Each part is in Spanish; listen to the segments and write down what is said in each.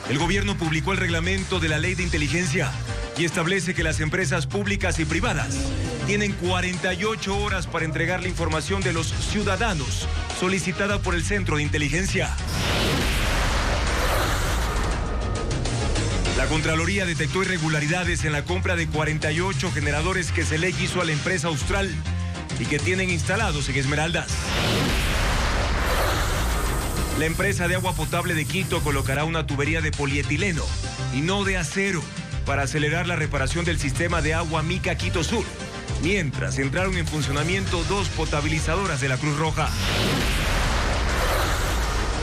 El gobierno publicó el reglamento de la Ley de Inteligencia y establece que las empresas públicas y privadas tienen 48 horas para entregar la información de los ciudadanos solicitada por el Centro de Inteligencia. La Contraloría detectó irregularidades en la compra de 48 generadores que SELEC hizo a la empresa Austral y que tienen instalados en Esmeraldas. La empresa de agua potable de Quito colocará una tubería de polietileno y no de acero para acelerar la reparación del sistema de agua Mica Quito Sur, mientras entraron en funcionamiento 2 potabilizadoras de la Cruz Roja.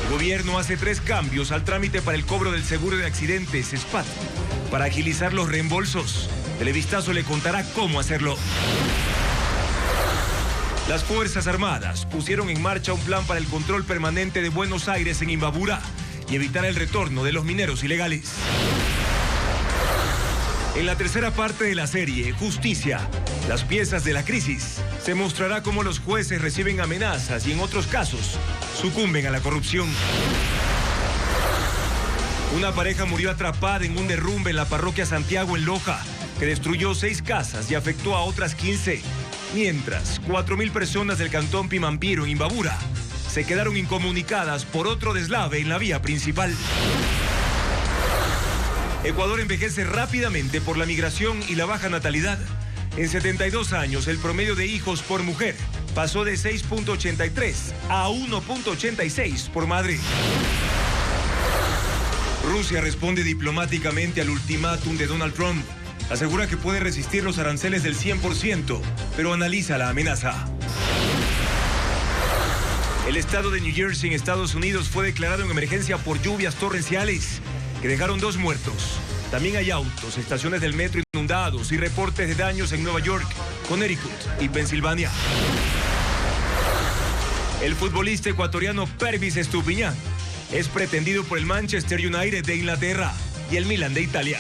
El gobierno hace 3 cambios al trámite para el cobro del seguro de accidentes, SPAT, para agilizar los reembolsos. Televistazo le contará cómo hacerlo. Las Fuerzas Armadas pusieron en marcha un plan para el control permanente de Buenos Aires en Imbabura y evitar el retorno de los mineros ilegales. En la tercera parte de la serie, Justicia, las piezas de la crisis, se mostrará cómo los jueces reciben amenazas y en otros casos sucumben a la corrupción. Una pareja murió atrapada en un derrumbe en la parroquia Santiago en Loja, que destruyó 6 casas y afectó a otras 15. Mientras, 4.000 personas del cantón Pimampiro en Imbabura se quedaron incomunicadas por otro deslave en la vía principal. Ecuador envejece rápidamente por la migración y la baja natalidad. En 72 años, el promedio de hijos por mujer pasó de 6.83 a 1.86 por madre. Rusia responde diplomáticamente al ultimátum de Donald Trump. Asegura que puede resistir los aranceles del 100%, pero analiza la amenaza. El estado de New Jersey en Estados Unidos fue declarado en emergencia por lluvias torrenciales que dejaron 2 muertos. También hay autos, estaciones del metro inundados y reportes de daños en Nueva York, Connecticut y Pensilvania. El futbolista ecuatoriano Pervis Estupiñán es pretendido por el Manchester United de Inglaterra y el Milan de Italia.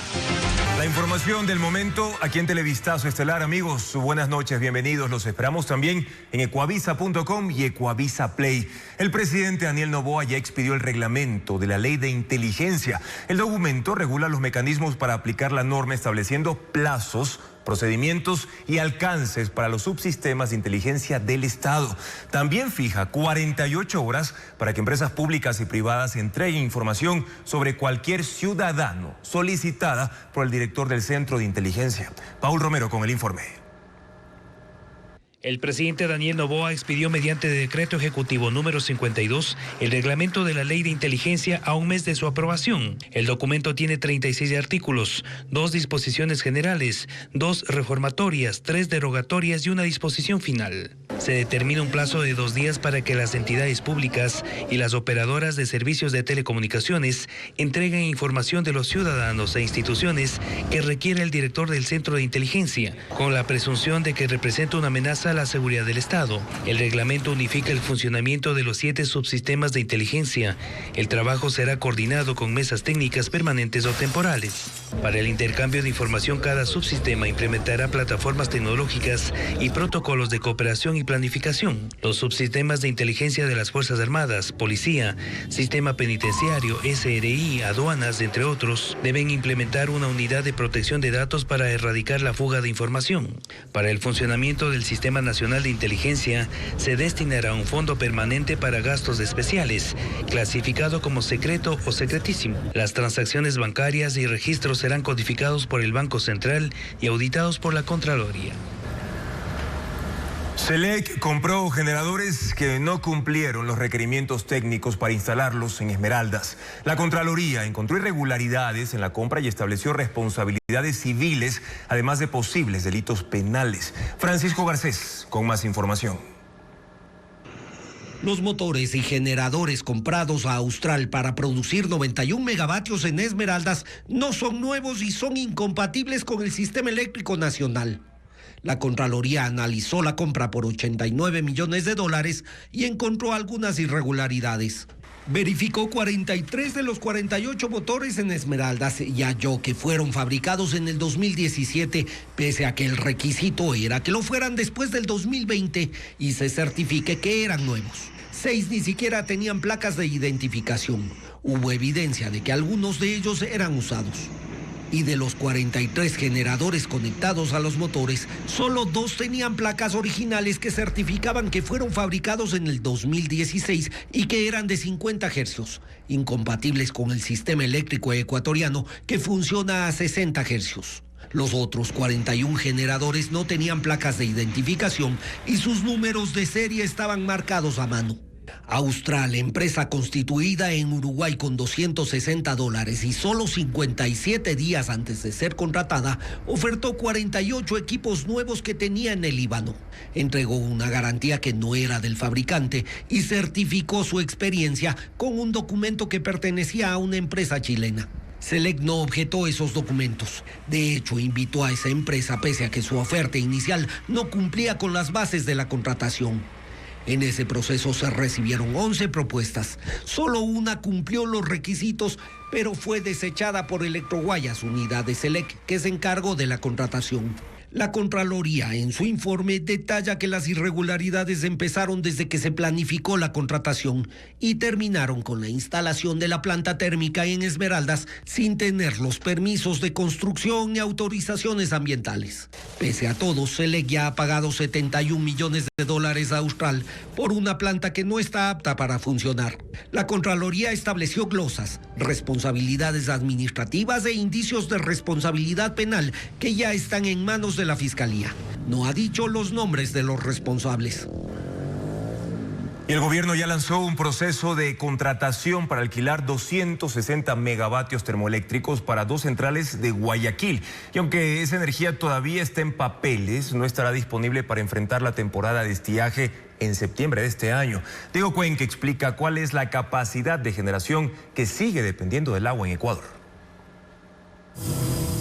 La información del momento aquí en Televistazo Estelar. Amigos, buenas noches, bienvenidos. Los esperamos también en ecuavisa.com y Ecuavisa Play. El presidente Daniel Noboa ya expidió el reglamento de la Ley de Inteligencia. El documento regula los mecanismos para aplicar la norma, estableciendo plazos, procedimientos y alcances para los subsistemas de inteligencia del Estado. También fija 48 horas para que empresas públicas y privadas entreguen información sobre cualquier ciudadano solicitada por el director del Centro de Inteligencia. Paul Romero con el informe. El presidente Daniel Noboa expidió mediante decreto ejecutivo número 52 el reglamento de la Ley de Inteligencia a un mes de su aprobación. El documento tiene 36 artículos, 2 disposiciones generales, 2 reformatorias, 3 derogatorias y una disposición final. Se determina un plazo de 2 días para que las entidades públicas y las operadoras de servicios de telecomunicaciones entreguen información de los ciudadanos e instituciones que requiere el director del Centro de Inteligencia, con la presunción de que representa una amenaza a la seguridad del Estado. El reglamento unifica el funcionamiento de los 7 subsistemas de inteligencia. El trabajo será coordinado con mesas técnicas permanentes o temporales. Para el intercambio de información, cada subsistema implementará plataformas tecnológicas y protocolos de cooperación y planificación. Los subsistemas de inteligencia de las Fuerzas Armadas, Policía, Sistema Penitenciario, SRI, aduanas, entre otros, deben implementar una unidad de protección de datos para erradicar la fuga de información. Para el funcionamiento del Sistema Nacional de Inteligencia, se destinará un fondo permanente para gastos especiales, clasificado como secreto o secretísimo. Las transacciones bancarias y registros serán codificados por el Banco Central y auditados por la Contraloría. SELEC compró generadores que no cumplieron los requerimientos técnicos para instalarlos en Esmeraldas. La Contraloría encontró irregularidades en la compra y estableció responsabilidades civiles, además de posibles delitos penales. Francisco Garcés, con más información. Los motores y generadores comprados a Austral para producir 91 megavatios en Esmeraldas no son nuevos y son incompatibles con el sistema eléctrico nacional. La Contraloría analizó la compra por $89 millones y encontró algunas irregularidades. Verificó 43 de los 48 motores en Esmeraldas y halló que fueron fabricados en el 2017, pese a que el requisito era que lo fueran después del 2020 y se certifique que eran nuevos. 6 ni siquiera tenían placas de identificación. Hubo evidencia de que algunos de ellos eran usados. Y de los 43 generadores conectados a los motores, solo 2 tenían placas originales que certificaban que fueron fabricados en el 2016 y que eran de 50 hercios, incompatibles con el sistema eléctrico ecuatoriano que funciona a 60 hercios. Los otros 41 generadores no tenían placas de identificación y sus números de serie estaban marcados a mano. Austral, empresa constituida en Uruguay con $260 y solo 57 días antes de ser contratada, ofertó 48 equipos nuevos que tenía en el Líbano. Entregó una garantía que no era del fabricante y certificó su experiencia con un documento que pertenecía a una empresa chilena. Selec no objetó esos documentos. De hecho, invitó a esa empresa pese a que su oferta inicial no cumplía con las bases de la contratación. En ese proceso se recibieron 11 propuestas. Solo una cumplió los requisitos, pero fue desechada por Electroguayas, unidad de Selec, que se encargó de la contratación. La Contraloría, en su informe, detalla que las irregularidades empezaron desde que se planificó la contratación y terminaron con la instalación de la planta térmica en Esmeraldas sin tener los permisos de construcción ni autorizaciones ambientales. Pese a todo, Selec ya ha pagado $71 millones a Austral por una planta que no está apta para funcionar. La Contraloría estableció glosas, responsabilidades administrativas e indicios de responsabilidad penal que ya están en manos de la Fiscalía. No ha dicho los nombres de los responsables. Y el gobierno ya lanzó un proceso de contratación para alquilar 260 megavatios termoeléctricos para 2 centrales de Guayaquil. Y aunque esa energía todavía está en papeles, no estará disponible para enfrentar la temporada de estiaje en septiembre de este año. Diego Cuenca explica cuál es la capacidad de generación que sigue dependiendo del agua en Ecuador.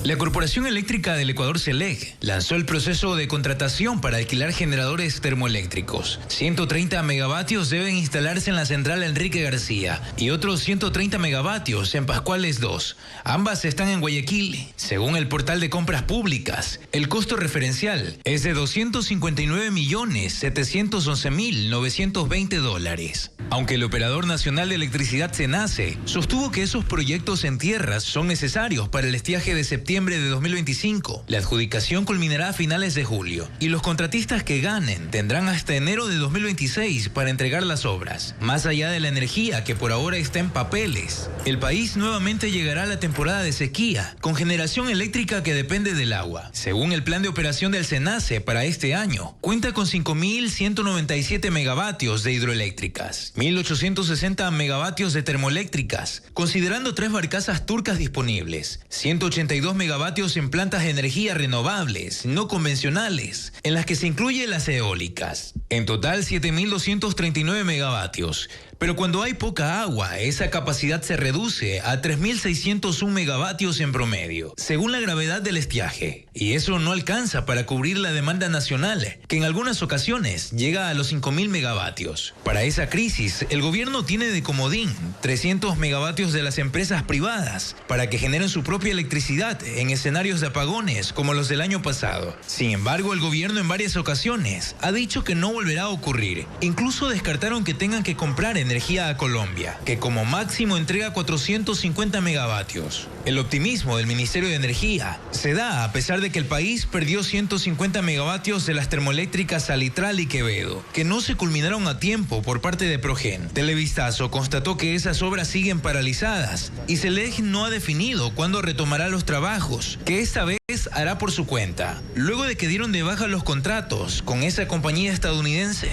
La Corporación Eléctrica del Ecuador, Selec, lanzó el proceso de contratación para alquilar generadores termoeléctricos. 130 megavatios deben instalarse en la central Enrique García y otros 130 megavatios en Pascuales 2. Ambas están en Guayaquil. Según el portal de compras públicas, el costo referencial es de $259.711.920. Aunque el Operador Nacional de Electricidad, SENACE, sostuvo que esos proyectos en tierras son necesarios para el estiaje de septiembre de 2025. La adjudicación culminará a finales de julio y los contratistas que ganen tendrán hasta enero de 2026 para entregar las obras. Más allá de la energía que por ahora está en papeles, el país nuevamente llegará a la temporada de sequía con generación eléctrica que depende del agua. Según el plan de operación del SENACE para este año, cuenta con 5.197 megavatios de hidroeléctricas, 1.860 megavatios de termoeléctricas, considerando 3 barcazas turcas disponibles, 182 megavatios en plantas de energía renovables, no convencionales, en las que se incluyen las eólicas. En total, 7.239 megavatios. Pero cuando hay poca agua, esa capacidad se reduce a 3.601 megavatios en promedio, según la gravedad del estiaje. Y eso no alcanza para cubrir la demanda nacional, que en algunas ocasiones llega a los 5.000 megavatios. Para esa crisis, el gobierno tiene de comodín 300 megavatios de las empresas privadas para que generen su propia electricidad en escenarios de apagones como los del año pasado. Sin embargo, el gobierno en varias ocasiones ha dicho que no volverá a ocurrir. Incluso descartaron que tengan que comprar energía a Colombia, que como máximo entrega 450 megavatios. El optimismo del Ministerio de Energía se da a pesar de que el país perdió 150 megavatios de las termoeléctricas Salitral y Quevedo, que no se culminaron a tiempo por parte de Progen. Televistazo constató que esas obras siguen paralizadas y Selec no ha definido cuándo retomará los trabajos, que esta vez hará por su cuenta, luego de que dieron de baja los contratos con esa compañía estadounidense.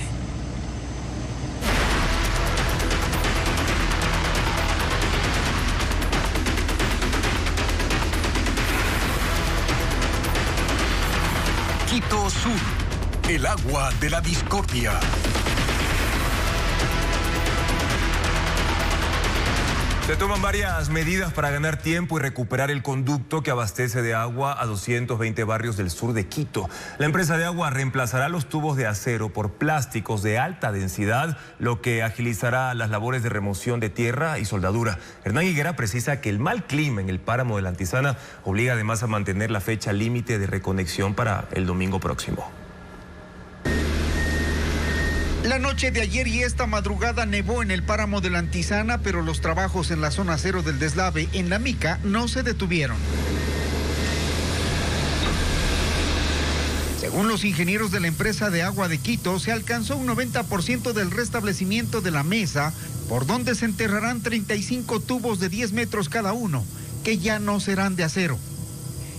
Quito Sur, el agua de la discordia. Se toman varias medidas para ganar tiempo y recuperar el conducto que abastece de agua a 220 barrios del sur de Quito. La empresa de agua reemplazará los tubos de acero por plásticos de alta densidad, lo que agilizará las labores de remoción de tierra y soldadura. Hernán Higuera precisa que el mal clima en el páramo de la Antisana obliga además a mantener la fecha límite de reconexión para el domingo próximo. La noche de ayer y esta madrugada nevó en el páramo de la Antisana, pero los trabajos en la zona cero del deslave en La Mica no se detuvieron. Según los ingenieros de la empresa de agua de Quito, se alcanzó un 90% del restablecimiento de la mesa, por donde se enterrarán 35 tubos de 10 metros cada uno, que ya no serán de acero.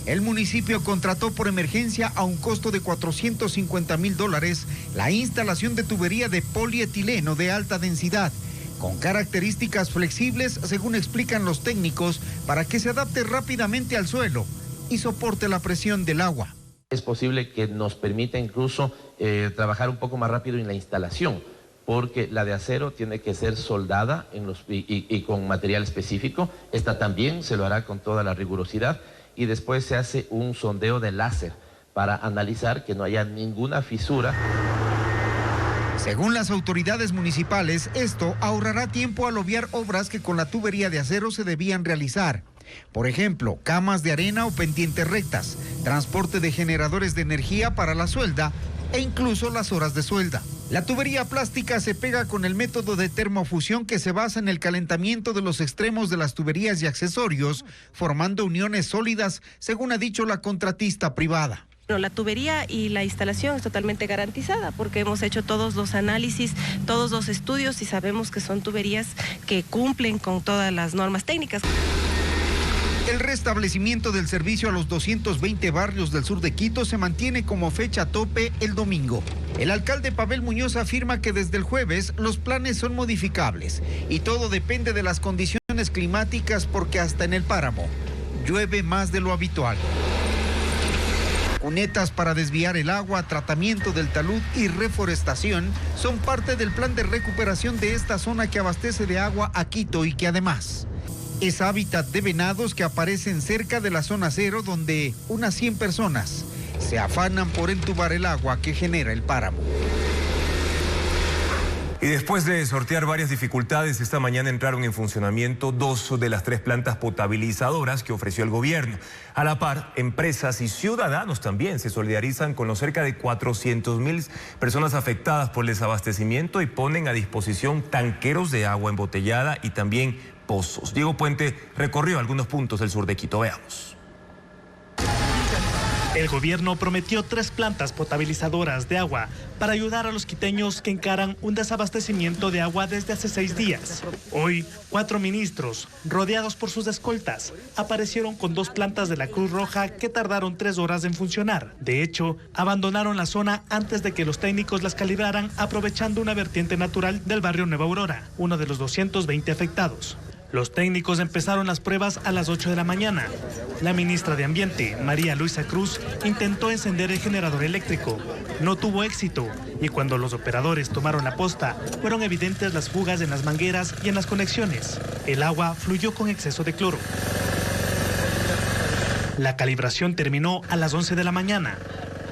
El municipio contrató por emergencia a un costo de $450,000 la instalación de tubería de polietileno de alta densidad, con características flexibles, según explican los técnicos, para que se adapte rápidamente al suelo y soporte la presión del agua. Es posible que nos permita incluso trabajar un poco más rápido en la instalación, porque la de acero tiene que ser soldada y con material específico. Esta también se lo hará con toda la rigurosidad y después se hace un sondeo de láser para analizar que no haya ninguna fisura. Según las autoridades municipales, esto ahorrará tiempo al obviar obras que con la tubería de acero se debían realizar. Por ejemplo, camas de arena o pendientes rectas, transporte de generadores de energía para la suelda e incluso las horas de suelda. La tubería plástica se pega con el método de termofusión que se basa en el calentamiento de los extremos de las tuberías y accesorios, formando uniones sólidas, según ha dicho la contratista privada. La tubería y la instalación es totalmente garantizada porque hemos hecho todos los análisis, todos los estudios y sabemos que son tuberías que cumplen con todas las normas técnicas. El restablecimiento del servicio a los 220 barrios del sur de Quito se mantiene como fecha tope el domingo. El alcalde Pavel Muñoz afirma que desde el jueves los planes son modificables y todo depende de las condiciones climáticas porque hasta en el páramo llueve más de lo habitual. Cunetas para desviar el agua, tratamiento del talud y reforestación son parte del plan de recuperación de esta zona que abastece de agua a Quito y que además es hábitat de venados que aparecen cerca de la zona cero, donde unas 100 personas se afanan por entubar el agua que genera el páramo. Y después de sortear varias dificultades, esta mañana entraron en funcionamiento 2 de las 3 plantas potabilizadoras que ofreció el gobierno. A la par, empresas y ciudadanos también se solidarizan con los cerca de 400,000 personas afectadas por el desabastecimiento y ponen a disposición tanqueros de agua embotellada y también pozos. Diego Puente recorrió algunos puntos del sur de Quito. Veamos. El gobierno prometió 3 plantas potabilizadoras de agua para ayudar a los quiteños que encaran un desabastecimiento de agua desde hace 6 días. Hoy, 4 ministros, rodeados por sus escoltas, aparecieron con 2 plantas de la Cruz Roja que tardaron 3 horas en funcionar. De hecho, abandonaron la zona antes de que los técnicos las calibraran, aprovechando una vertiente natural del barrio Nueva Aurora, uno de los 220 afectados. Los técnicos empezaron las pruebas a las 8 de la mañana. La ministra de Ambiente, María Luisa Cruz, intentó encender el generador eléctrico. No tuvo éxito y cuando los operadores tomaron la posta, fueron evidentes las fugas en las mangueras y en las conexiones. El agua fluyó con exceso de cloro. La calibración terminó a las 11 de la mañana.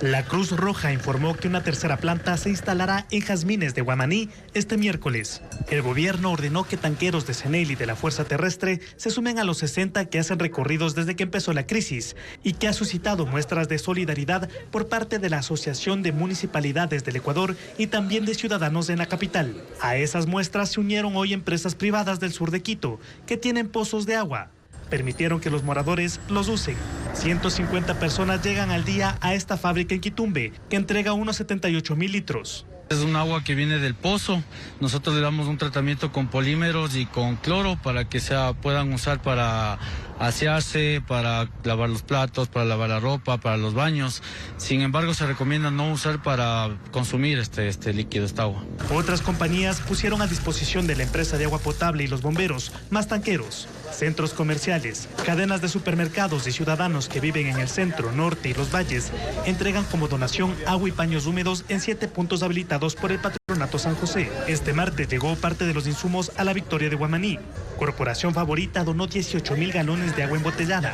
La Cruz Roja informó que una tercera planta se instalará en Jazmines de Guamaní este miércoles. El gobierno ordenó que tanqueros de CENEL y de la Fuerza Terrestre se sumen a los 60 que hacen recorridos desde que empezó la crisis y que ha suscitado muestras de solidaridad por parte de la Asociación de Municipalidades del Ecuador y también de ciudadanos en la capital. A esas muestras se unieron hoy empresas privadas del sur de Quito que tienen pozos de agua. Permitieron que los moradores los usen. 150 personas llegan al día a esta fábrica en Quitumbe, que entrega unos 78,000 litros. Es un agua que viene del pozo. Nosotros le damos un tratamiento con polímeros y con cloro para que puedan usar para asearse, para lavar los platos, para lavar la ropa, para los baños. Sin embargo, se recomienda no usar para consumir este líquido, esta agua. Otras compañías pusieron a disposición de la empresa de agua potable y los bomberos más tanqueros. Centros comerciales, cadenas de supermercados y ciudadanos que viven en el centro, norte y los valles entregan como donación agua y paños húmedos en 7 puntos habilitados por el Patronato San José. Este martes llegó parte de los insumos a la Victoria de Guamaní. Corporación Favorita donó 18,000 galones de agua embotellada.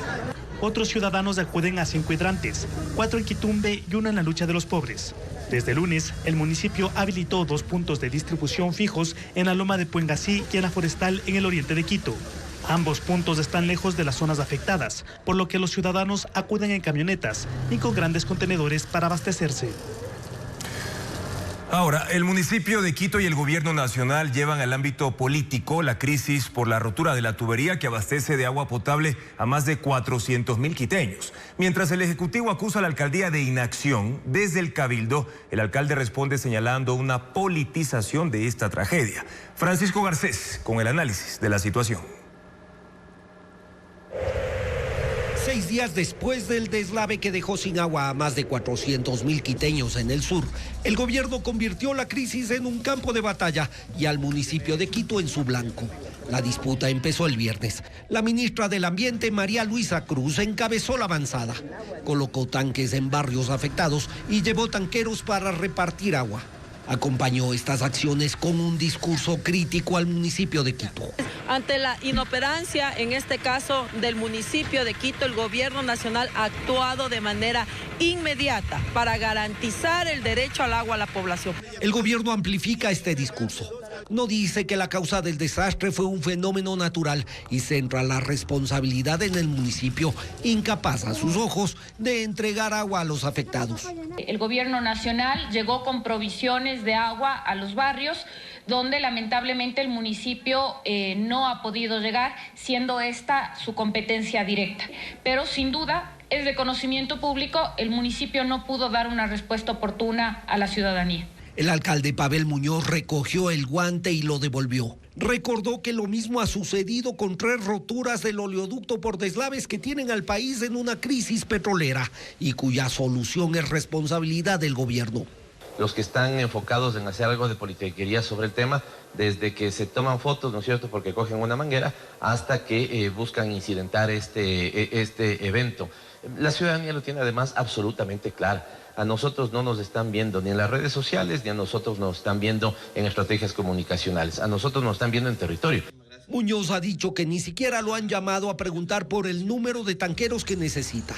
Otros ciudadanos acuden a 5 hidrantes, 4 en Quitumbe y 1 en la lucha de los pobres. Desde el lunes, el municipio habilitó 2 puntos de distribución fijos en la Loma de Puengasí y en la Forestal en el oriente de Quito. Ambos puntos están lejos de las zonas afectadas, por lo que los ciudadanos acuden en camionetas y con grandes contenedores para abastecerse. Ahora, el municipio de Quito y el gobierno nacional llevan al ámbito político la crisis por la rotura de la tubería que abastece de agua potable a más de 400.000 quiteños. Mientras el Ejecutivo acusa a la alcaldía de inacción, desde el Cabildo, el alcalde responde señalando una politización de esta tragedia. Francisco Garcés, con el análisis de la situación. 6 días después del deslave que dejó sin agua a más de 400.000 quiteños en el sur, el gobierno convirtió la crisis en un campo de batalla y al municipio de Quito en su blanco. La disputa empezó el viernes. La ministra del Ambiente, María Luisa Cruz, encabezó la avanzada. Colocó tanques en barrios afectados y llevó tanqueros para repartir agua. Acompañó estas acciones con un discurso crítico al municipio de Quito. Ante la inoperancia, en este caso del municipio de Quito, el gobierno nacional ha actuado de manera inmediata para garantizar el derecho al agua a la población. El gobierno amplifica este discurso. No dice que la causa del desastre fue un fenómeno natural y centra la responsabilidad en el municipio, incapaz a sus ojos de entregar agua a los afectados. El gobierno nacional llegó con provisiones de agua a los barrios, donde lamentablemente el municipio no ha podido llegar, siendo esta su competencia directa. Pero sin duda, es de conocimiento público, el municipio no pudo dar una respuesta oportuna a la ciudadanía. El alcalde Pavel Muñoz recogió el guante y lo devolvió. Recordó que lo mismo ha sucedido con 3 roturas del oleoducto por deslaves que tienen al país en una crisis petrolera y cuya solución es responsabilidad del gobierno. Los que están enfocados en hacer algo de politiquería sobre el tema, desde que se toman fotos, ¿no es cierto?, porque cogen una manguera, hasta que buscan incidentar este evento. La ciudadanía lo tiene además absolutamente claro. A nosotros no nos están viendo ni en las redes sociales, ni a nosotros nos están viendo en estrategias comunicacionales. A nosotros nos están viendo en territorio. Muñoz ha dicho que ni siquiera lo han llamado a preguntar por el número de tanqueros que necesita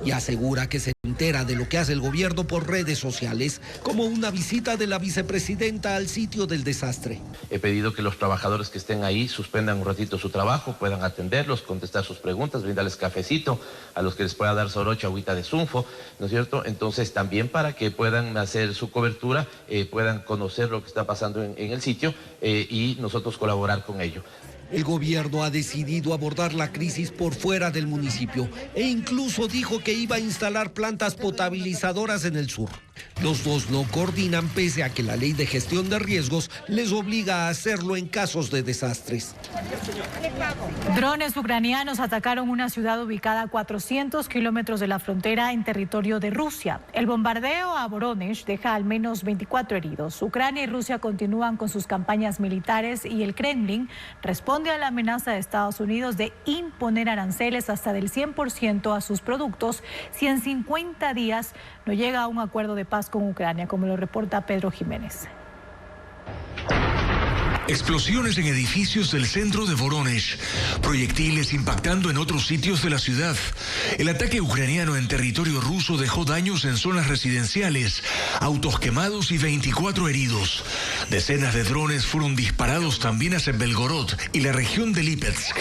y asegura que se entera de lo que hace el gobierno por redes sociales, como una visita de la vicepresidenta al sitio del desastre. He pedido que los trabajadores que estén ahí suspendan un ratito su trabajo, puedan atenderlos, contestar sus preguntas, brindarles cafecito, a los que les pueda dar soroche, agüita de zunfo, ¿no es cierto? Entonces también para que puedan hacer su cobertura, puedan conocer lo que está pasando en el sitio y nosotros colaborar con ello. El gobierno ha decidido abordar la crisis por fuera del municipio e incluso dijo que iba a instalar plantas potabilizadoras en el sur. Los dos no coordinan pese a que la ley de gestión de riesgos les obliga a hacerlo en casos de desastres. Drones ucranianos atacaron una ciudad ubicada a 400 kilómetros de la frontera en territorio de Rusia. El bombardeo a Voronezh deja al menos 24 heridos. Ucrania y Rusia continúan con sus campañas militares y el Kremlin responde a la amenaza de Estados Unidos de imponer aranceles hasta del 100% a sus productos si en 50 días no llega a un acuerdo de paz con Ucrania, como lo reporta Pedro Jiménez. Explosiones en edificios del centro de Voronezh, proyectiles impactando en otros sitios de la ciudad. El ataque ucraniano en territorio ruso dejó daños en zonas residenciales, autos quemados y 24 heridos. Decenas de drones fueron disparados también hacia Belgorod y la región de Lipetsk.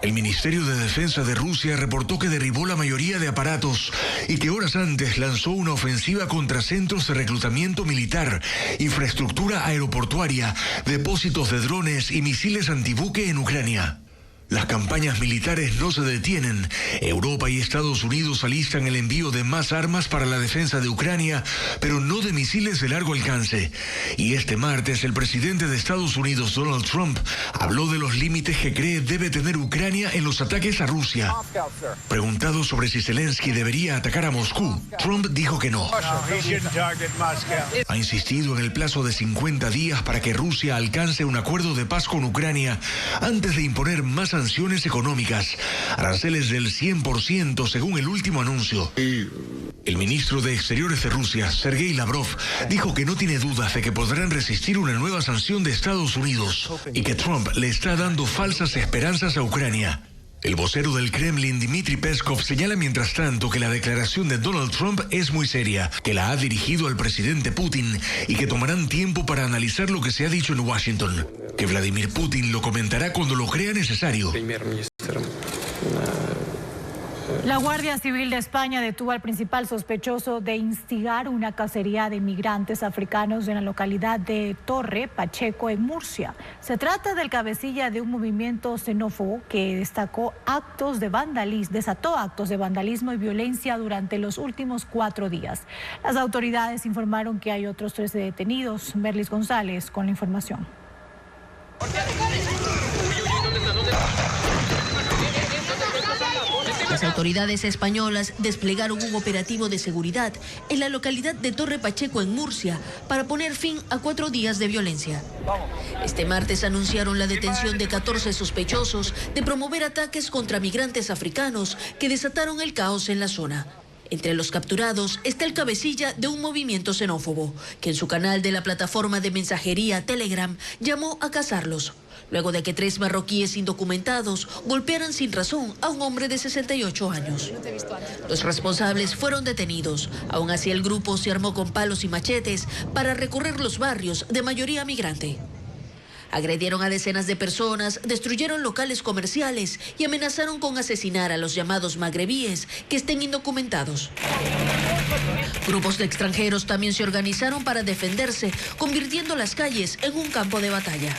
El Ministerio de Defensa de Rusia reportó que derribó la mayoría de aparatos y que horas antes lanzó una ofensiva contra centros de reclutamiento militar, infraestructura aeroportuaria, depósitos de drones y misiles antibuque en Ucrania. Las campañas militares no se detienen. Europa y Estados Unidos alistan el envío de más armas para la defensa de Ucrania, pero no de misiles de largo alcance. Y este martes el presidente de Estados Unidos, Donald Trump, habló de los límites que cree debe tener Ucrania en los ataques a Rusia. Preguntado sobre si Zelensky debería atacar a Moscú, Trump dijo que no. Ha insistido en el plazo de 50 días para que Rusia alcance un acuerdo de paz con Ucrania antes de imponer más sanciones económicas, aranceles del 100% según el último anuncio. El ministro de Exteriores de Rusia, Sergei Lavrov, dijo que no tiene dudas de que podrán resistir una nueva sanción de Estados Unidos y que Trump le está dando falsas esperanzas a Ucrania. El vocero del Kremlin, Dmitry Peskov, señala mientras tanto que la declaración de Donald Trump es muy seria, que la ha dirigido al presidente Putin y que tomarán tiempo para analizar lo que se ha dicho en Washington, que Vladimir Putin lo comentará cuando lo crea necesario. La Guardia Civil de España detuvo al principal sospechoso de instigar una cacería de inmigrantes africanos en la localidad de Torre Pacheco, en Murcia. Se trata del cabecilla de un movimiento xenófobo que desató actos de vandalismo y violencia durante los últimos 4 días. Las autoridades informaron que hay otros 13 detenidos. Merlis González con la información. Las autoridades españolas desplegaron un operativo de seguridad en la localidad de Torre Pacheco, en Murcia, para poner fin a 4 días de violencia. Este martes anunciaron la detención de 14 sospechosos de promover ataques contra migrantes africanos que desataron el caos en la zona. Entre los capturados está el cabecilla de un movimiento xenófobo, que en su canal de la plataforma de mensajería Telegram llamó a cazarlos, luego de que 3 marroquíes indocumentados golpearan sin razón a un hombre de 68 años. Los responsables fueron detenidos. Aún así, el grupo se armó con palos y machetes para recorrer los barrios de mayoría migrante. Agredieron a decenas de personas, destruyeron locales comerciales y amenazaron con asesinar a los llamados magrebíes que estén indocumentados. Grupos de extranjeros también se organizaron para defenderse, convirtiendo las calles en un campo de batalla.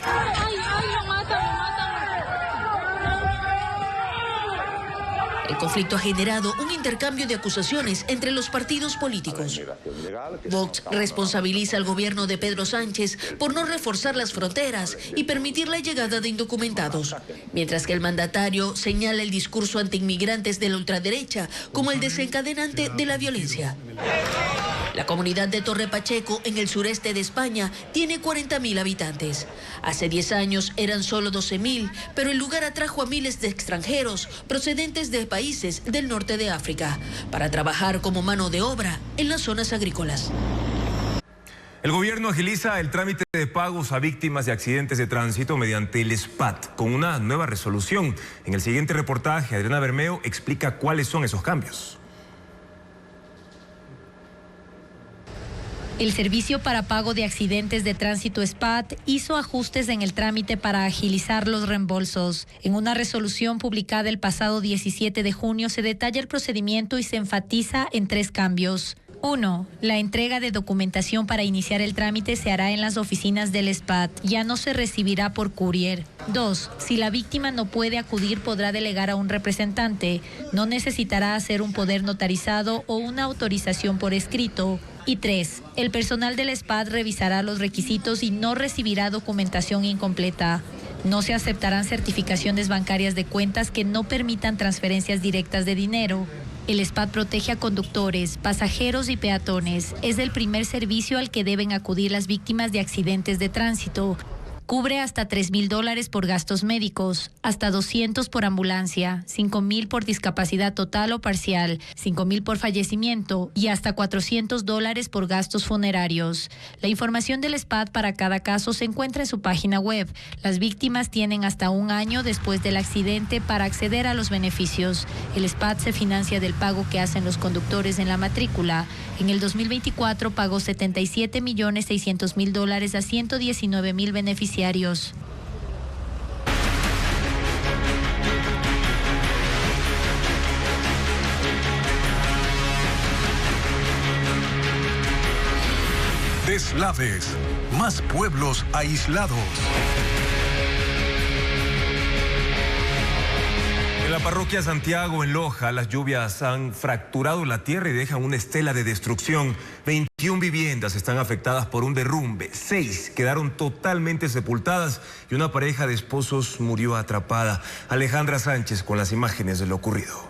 El conflicto ha generado un intercambio de acusaciones entre los partidos políticos. Vox responsabiliza al gobierno de Pedro Sánchez por no reforzar las fronteras y permitir la llegada de indocumentados, mientras que el mandatario señala el discurso antiinmigrantes de la ultraderecha como el desencadenante de la violencia. La comunidad de Torre Pacheco, en el sureste de España, tiene 40.000 habitantes. Hace 10 años eran solo 12.000, pero el lugar atrajo a miles de extranjeros procedentes de países del norte de África para trabajar como mano de obra en las zonas agrícolas. El gobierno agiliza el trámite de pagos a víctimas de accidentes de tránsito mediante el SPAT, con una nueva resolución. En el siguiente reportaje, Adriana Bermeo explica cuáles son esos cambios. El Servicio para Pago de Accidentes de Tránsito SPAT hizo ajustes en el trámite para agilizar los reembolsos. En una resolución publicada el pasado 17 de junio se detalla el procedimiento y se enfatiza en 3 cambios. 1. La entrega de documentación para iniciar el trámite se hará en las oficinas del SPAT, ya no se recibirá por courier. 2. Si la víctima no puede acudir, podrá delegar a un representante. No necesitará hacer un poder notarizado o una autorización por escrito. Y 3. El personal del SPAT revisará los requisitos y no recibirá documentación incompleta. No se aceptarán certificaciones bancarias de cuentas que no permitan transferencias directas de dinero. El SPAT protege a conductores, pasajeros y peatones. Es el primer servicio al que deben acudir las víctimas de accidentes de tránsito. Cubre hasta $3,000 por gastos médicos, hasta 200 por ambulancia, 5,000 por discapacidad total o parcial, 5,000 por fallecimiento y hasta $400 por gastos funerarios. La información del SPAT para cada caso se encuentra en su página web. Las víctimas tienen hasta 1 año después del accidente para acceder a los beneficios. El SPAT se financia del pago que hacen los conductores en la matrícula. En el 2024 pagó $77,600,000 a 119,000 beneficiarios. Deslaves, más pueblos aislados. En la parroquia Santiago, en Loja, las lluvias han fracturado la tierra y dejan una estela de destrucción. 21 viviendas están afectadas por un derrumbe, 6 quedaron totalmente sepultadas y una pareja de esposos murió atrapada. Alejandra Sánchez con las imágenes de lo ocurrido.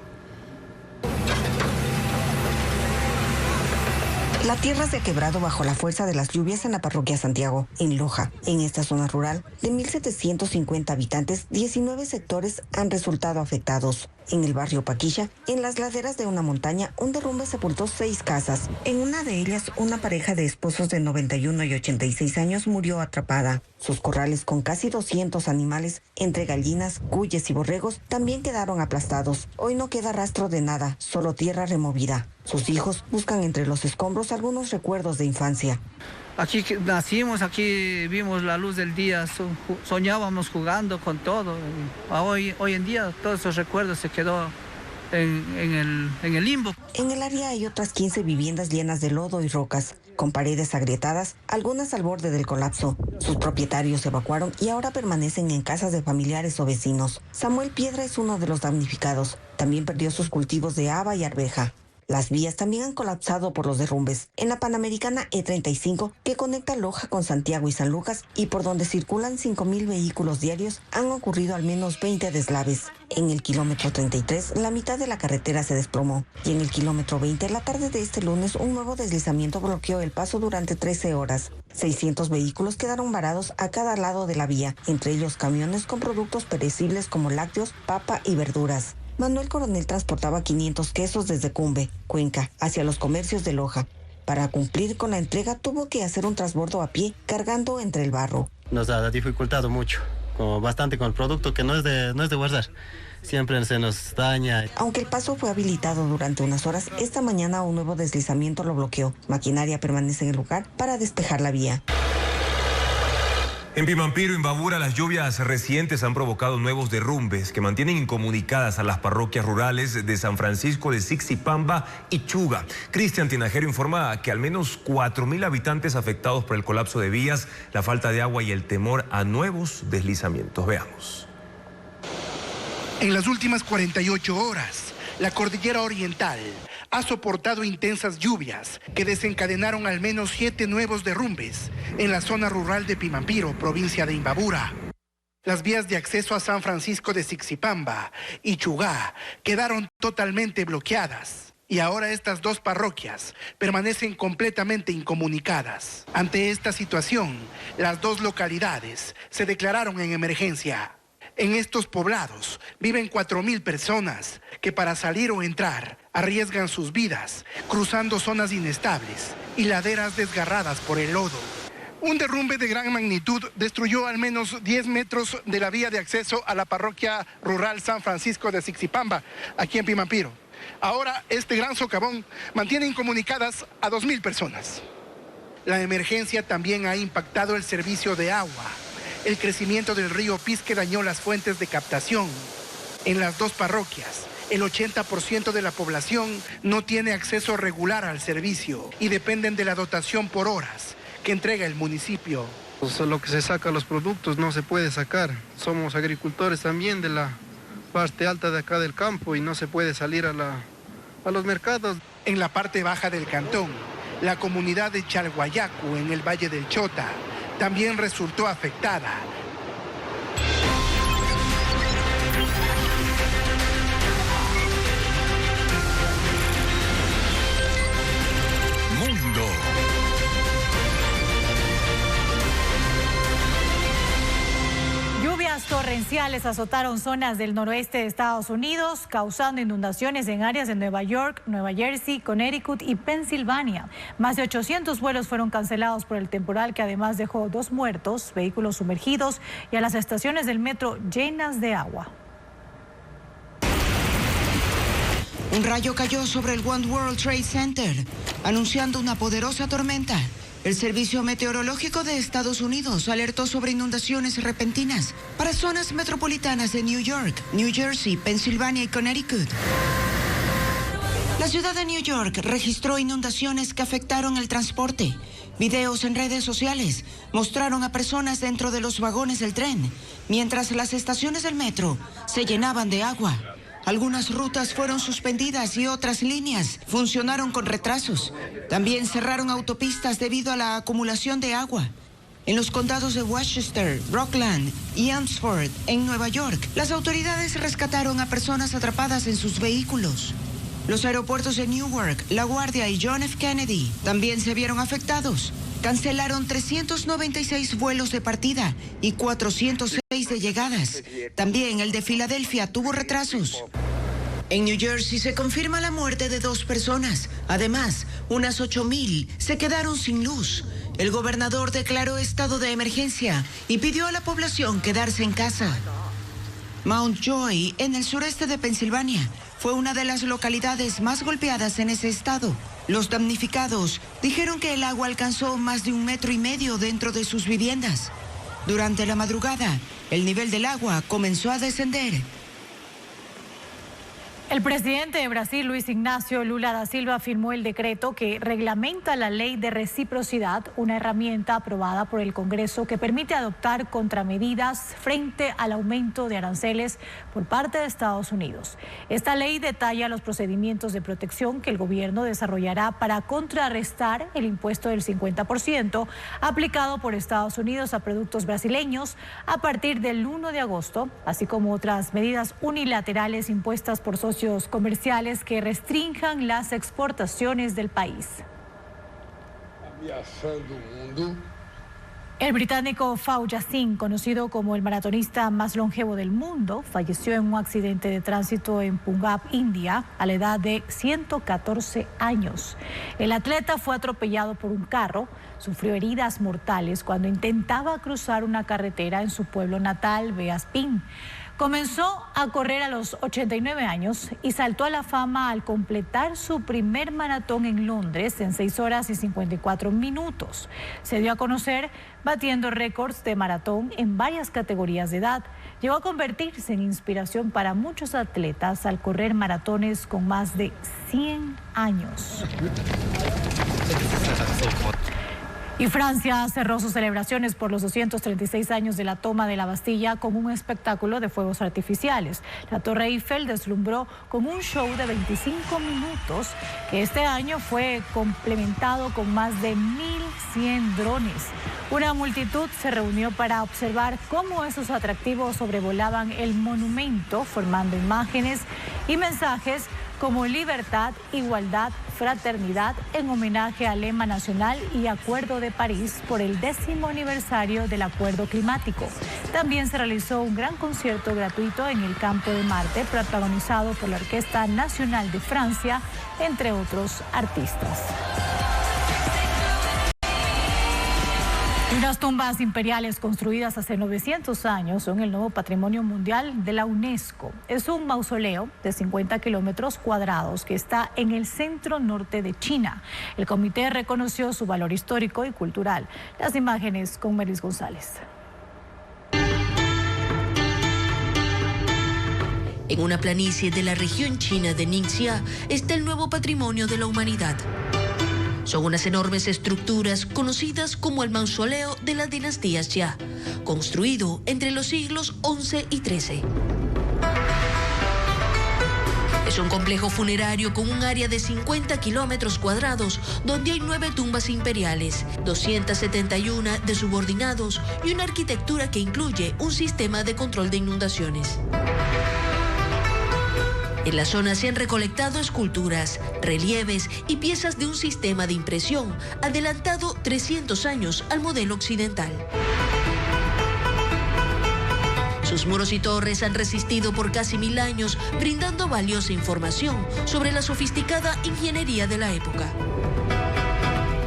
La tierra se ha quebrado bajo la fuerza de las lluvias en la parroquia Santiago, en Loja. En esta zona rural, de 1,750 habitantes, 19 sectores han resultado afectados. En el barrio Paquilla, en las laderas de una montaña, un derrumbe sepultó 6 casas. En una de ellas, una pareja de esposos de 91 y 86 años murió atrapada. Sus corrales con casi 200 animales, entre gallinas, cuyes y borregos, también quedaron aplastados. Hoy no queda rastro de nada, solo tierra removida. Sus hijos buscan entre los escombros algunos recuerdos de infancia. Aquí nacimos, aquí vimos la luz del día, soñábamos jugando con todo. Hoy en día todos esos recuerdos se quedó en el limbo. En el área hay otras 15 viviendas llenas de lodo y rocas, con paredes agrietadas, algunas al borde del colapso. Sus propietarios se evacuaron y ahora permanecen en casas de familiares o vecinos. Samuel Piedra es uno de los damnificados. También perdió sus cultivos de haba y arveja. Las vías también han colapsado por los derrumbes. En la Panamericana E35, que conecta Loja con Santiago y San Lucas, y por donde circulan 5.000 vehículos diarios, han ocurrido al menos 20 deslaves. En el kilómetro 33, la mitad de la carretera se desplomó. Y en el kilómetro 20, la tarde de este lunes, un nuevo deslizamiento bloqueó el paso durante 13 horas. 600 vehículos quedaron varados a cada lado de la vía, entre ellos camiones con productos perecibles como lácteos, papa y verduras. Manuel Coronel transportaba 500 quesos desde Cumbe, Cuenca, hacia los comercios de Loja. Para cumplir con la entrega tuvo que hacer un transbordo a pie, cargando entre el barro. Nos ha dificultado mucho, bastante con el producto que no es de guardar. Siempre se nos daña. Aunque el paso fue habilitado durante unas horas, esta mañana un nuevo deslizamiento lo bloqueó. Maquinaria permanece en el lugar para despejar la vía. En Pimampiro, Imbabura, las lluvias recientes han provocado nuevos derrumbes que mantienen incomunicadas a las parroquias rurales de San Francisco de Siquipamba y Chuga. Cristian Tinajero informa que al menos 4.000 habitantes afectados por el colapso de vías, la falta de agua y el temor a nuevos deslizamientos. Veamos. En las últimas 48 horas, la cordillera oriental ha soportado intensas lluvias que desencadenaron al menos 7 nuevos derrumbes en la zona rural de Pimampiro, provincia de Imbabura. Las vías de acceso a San Francisco de Siquipamba y Chugá quedaron totalmente bloqueadas y ahora estas dos parroquias permanecen completamente incomunicadas. Ante esta situación, las dos localidades se declararon en emergencia. En estos poblados viven 4.000 personas que para salir o entrar arriesgan sus vidas cruzando zonas inestables y laderas desgarradas por el lodo. Un derrumbe de gran magnitud destruyó al menos 10 metros de la vía de acceso a la parroquia rural San Francisco de Siquipamba, aquí en Pimampiro. Ahora este gran socavón mantiene incomunicadas a 2.000 personas. La emergencia también ha impactado el servicio de agua. El crecimiento del río Pisque dañó las fuentes de captación. En las dos parroquias, el 80% de la población no tiene acceso regular al servicio y dependen de la dotación por horas que entrega el municipio. Lo que se saca los productos no se puede sacar. Somos agricultores también de la parte alta de acá del campo y no se puede salir a los mercados. En la parte baja del cantón, la comunidad de Chalhuayacu, en el Valle del Chota, también resultó afectada. Mundo. Lluvias torrenciales azotaron zonas del noroeste de Estados Unidos, causando inundaciones en áreas de Nueva York, Nueva Jersey, Connecticut y Pensilvania. Más de 800 vuelos fueron cancelados por el temporal, que además dejó 2 muertos, vehículos sumergidos y a las estaciones del metro llenas de agua. Un rayo cayó sobre el One World Trade Center, anunciando una poderosa tormenta. El Servicio Meteorológico de Estados Unidos alertó sobre inundaciones repentinas para zonas metropolitanas de New York, New Jersey, Pensilvania y Connecticut. La ciudad de New York registró inundaciones que afectaron el transporte. Videos en redes sociales mostraron a personas dentro de los vagones del tren, mientras las estaciones del metro se llenaban de agua. Algunas rutas fueron suspendidas y otras líneas funcionaron con retrasos. También cerraron autopistas debido a la acumulación de agua. En los condados de Westchester, Rockland y Elmsford, en Nueva York, las autoridades rescataron a personas atrapadas en sus vehículos. Los aeropuertos de Newark, La Guardia y John F. Kennedy también se vieron afectados. Cancelaron 396 vuelos de partida y 406 de llegadas. También el de Filadelfia tuvo retrasos. En New Jersey se confirma la muerte de 2 personas. Además, unas 8.000 se quedaron sin luz. El gobernador declaró estado de emergencia y pidió a la población quedarse en casa. Mount Joy, en el sureste de Pensilvania, fue una de las localidades más golpeadas en ese estado. Los damnificados dijeron que el agua alcanzó más de 1,5 metros dentro de sus viviendas. Durante la madrugada, el nivel del agua comenzó a descender. El presidente de Brasil, Luis Ignacio Lula da Silva, firmó el decreto que reglamenta la ley de reciprocidad, una herramienta aprobada por el Congreso que permite adoptar contramedidas frente al aumento de aranceles por parte de Estados Unidos. Esta ley detalla los procedimientos de protección que el gobierno desarrollará para contrarrestar el impuesto del 50% aplicado por Estados Unidos a productos brasileños a partir del 1 de agosto, así como otras medidas unilaterales impuestas por socios comerciales que restrinjan las exportaciones del país. El británico Fauja Singh, conocido como el maratonista más longevo del mundo, falleció en un accidente de tránsito en Punjab, India, a la edad de 114 años. El atleta fue atropellado por un carro, sufrió heridas mortales cuando intentaba cruzar una carretera en su pueblo natal, Beaspin. Comenzó a correr a los 89 años y saltó a la fama al completar su primer maratón en Londres en 6 horas y 54 minutos. Se dio a conocer batiendo récords de maratón en varias categorías de edad. Llegó a convertirse en inspiración para muchos atletas al correr maratones con más de 100 años. Y Francia cerró sus celebraciones por los 236 años de la toma de la Bastilla con un espectáculo de fuegos artificiales. La Torre Eiffel deslumbró con un show de 25 minutos que este año fue complementado con más de 1.100 drones. Una multitud se reunió para observar cómo esos atractivos sobrevolaban el monumento, formando imágenes y mensajes como libertad, igualdad, fraternidad, en homenaje al lema nacional y Acuerdo de París por el 10º aniversario del Acuerdo Climático. También se realizó un gran concierto gratuito en el Campo de Marte, protagonizado por la Orquesta Nacional de Francia, entre otros artistas. Las tumbas imperiales construidas hace 900 años son el nuevo patrimonio mundial de la UNESCO. Es un mausoleo de 50 kilómetros cuadrados que está en el centro norte de China. El comité reconoció su valor histórico y cultural. Las imágenes con Meris González. En una planicie de la región china de Ningxia está el nuevo patrimonio de la humanidad. Son unas enormes estructuras conocidas como el mausoleo de las dinastías Xia, construido entre los siglos XI y XIII. Es un complejo funerario con un área de 50 kilómetros cuadrados donde hay 9 tumbas imperiales, 271 de subordinados y una arquitectura que incluye un sistema de control de inundaciones. En la zona se han recolectado esculturas, relieves y piezas de un sistema de impresión adelantado 300 años al modelo occidental. Sus muros y torres han resistido por casi 1000 años, brindando valiosa información sobre la sofisticada ingeniería de la época.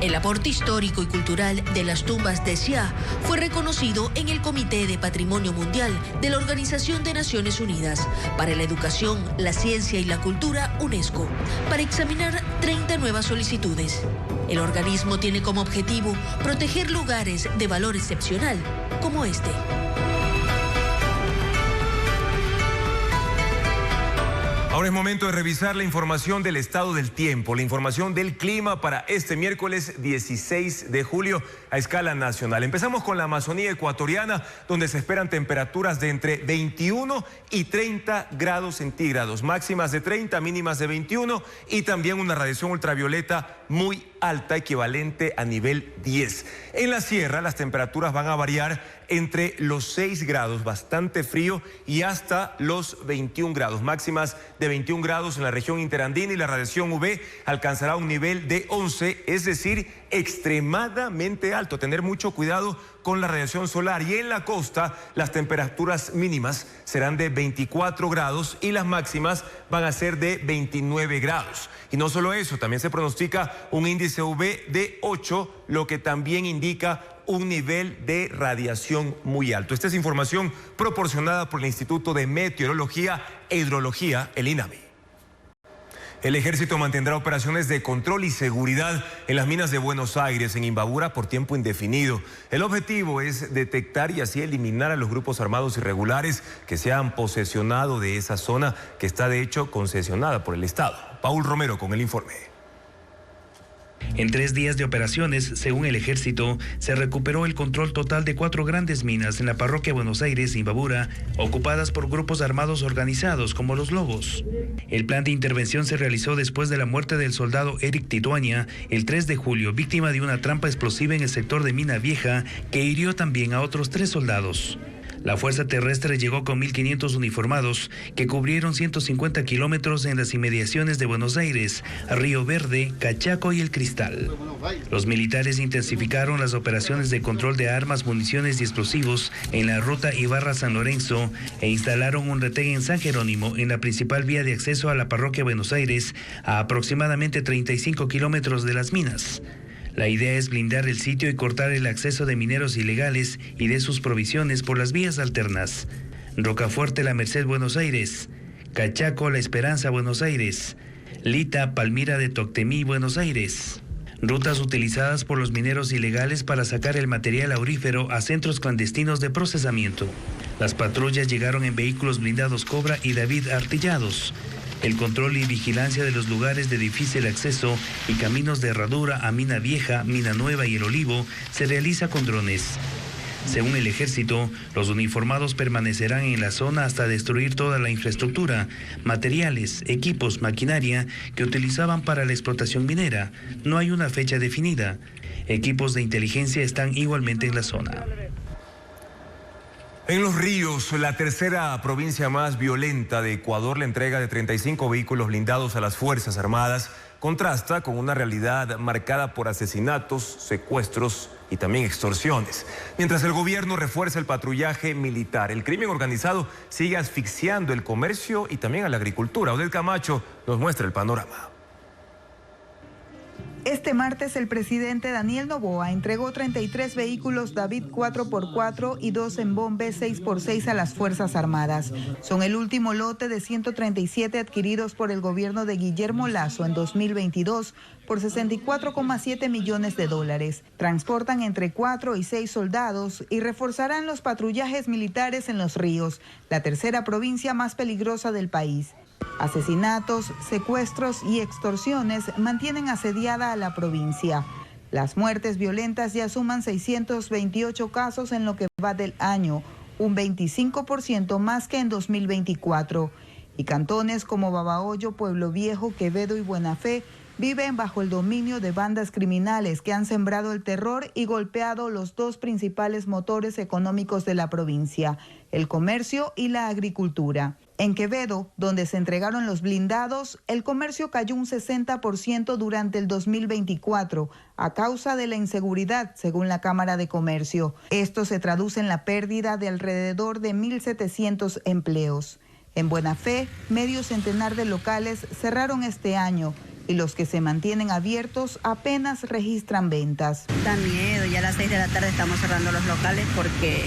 El aporte histórico y cultural de las tumbas de Xia fue reconocido en el Comité de Patrimonio Mundial de la Organización de Naciones Unidas para la Educación, la Ciencia y la Cultura, UNESCO, para examinar 30 nuevas solicitudes. El organismo tiene como objetivo proteger lugares de valor excepcional como este. Ahora es momento de revisar la información del estado del tiempo, la información del clima para este miércoles 16 de julio a escala nacional. Empezamos con la Amazonía ecuatoriana, donde se esperan temperaturas de entre 21 y 30 grados centígrados, máximas de 30, mínimas de 21 y también una radiación ultravioleta muy alta, equivalente a nivel 10. En la sierra las temperaturas van a variar entre los 6 grados, bastante frío, y hasta los 21 grados, máximas de 21 grados en la región interandina, y la radiación UV alcanzará un nivel de 11, es decir, extremadamente alto. Tener mucho cuidado con la radiación solar. Y en la costa las temperaturas mínimas serán de 24 grados y las máximas van a ser de 29 grados. Y no solo eso, también se pronostica un índice UV de 8, lo que también indica un nivel de radiación muy alto. Esta es información proporcionada por el Instituto de Meteorología e Hidrología, el INAME. El ejército mantendrá operaciones de control y seguridad en las minas de Buenos Aires, en Imbabura, por tiempo indefinido. El objetivo es detectar y así eliminar a los grupos armados irregulares que se han posesionado de esa zona, que está de hecho concesionada por el Estado. Paul Romero con el informe. En 3 días de operaciones, según el ejército, se recuperó el control total de 4 grandes minas en la parroquia Buenos Aires, Imbabura, ocupadas por grupos armados organizados como los Lobos. El plan de intervención se realizó después de la muerte del soldado Eric Tituania el 3 de julio, víctima de una trampa explosiva en el sector de Mina Vieja que hirió también a otros 3 soldados. La Fuerza Terrestre llegó con 1.500 uniformados que cubrieron 150 kilómetros en las inmediaciones de Buenos Aires, Río Verde, Cachaco y El Cristal. Los militares intensificaron las operaciones de control de armas, municiones y explosivos en la ruta Ibarra-San Lorenzo e instalaron un retén en San Jerónimo, en la principal vía de acceso a la parroquia Buenos Aires, a aproximadamente 35 kilómetros de las minas. La idea es blindar el sitio y cortar el acceso de mineros ilegales y de sus provisiones por las vías alternas. Rocafuerte, La Merced, Buenos Aires. Cachaco, La Esperanza, Buenos Aires. Lita, Palmira de Toctemí, Buenos Aires. Rutas utilizadas por los mineros ilegales para sacar el material aurífero a centros clandestinos de procesamiento. Las patrullas llegaron en vehículos blindados Cobra y David artillados. El control y vigilancia de los lugares de difícil acceso y caminos de herradura a Mina Vieja, Mina Nueva y El Olivo se realiza con drones. Según el ejército, los uniformados permanecerán en la zona hasta destruir toda la infraestructura, materiales, equipos, maquinaria que utilizaban para la explotación minera. No hay una fecha definida. Equipos de inteligencia están igualmente en la zona. En Los Ríos, la tercera provincia más violenta de Ecuador, la entrega de 35 vehículos blindados a las Fuerzas Armadas contrasta con una realidad marcada por asesinatos, secuestros y también extorsiones. Mientras el gobierno refuerza el patrullaje militar, el crimen organizado sigue asfixiando el comercio y también a la agricultura. Odel Camacho nos muestra el panorama. Este martes el presidente Daniel Noboa entregó 33 vehículos David 4x4 y 2 Embombe 6x6 a las Fuerzas Armadas. Son el último lote de 137 adquiridos por el gobierno de Guillermo Lasso en 2022 por $64,7 millones. Transportan entre 4 y 6 soldados y reforzarán los patrullajes militares en Los Ríos, la tercera provincia más peligrosa del país. Asesinatos, secuestros y extorsiones mantienen asediada a la provincia. Las muertes violentas ya suman 628 casos en lo que va del año, un 25% más que en 2024. Y cantones como Babahoyo, Pueblo Viejo, Quevedo y Buena Fe viven bajo el dominio de bandas criminales que han sembrado el terror y golpeado los 2 principales motores económicos de la provincia, el comercio y la agricultura. En Quevedo, donde se entregaron los blindados, el comercio cayó un 60% durante el 2024 a causa de la inseguridad, según la Cámara de Comercio. Esto se traduce en la pérdida de alrededor de 1.700 empleos. En Buena Fe, medio centenar de locales cerraron este año y los que se mantienen abiertos apenas registran ventas. Da miedo, ya a las 6 de la tarde estamos cerrando los locales porque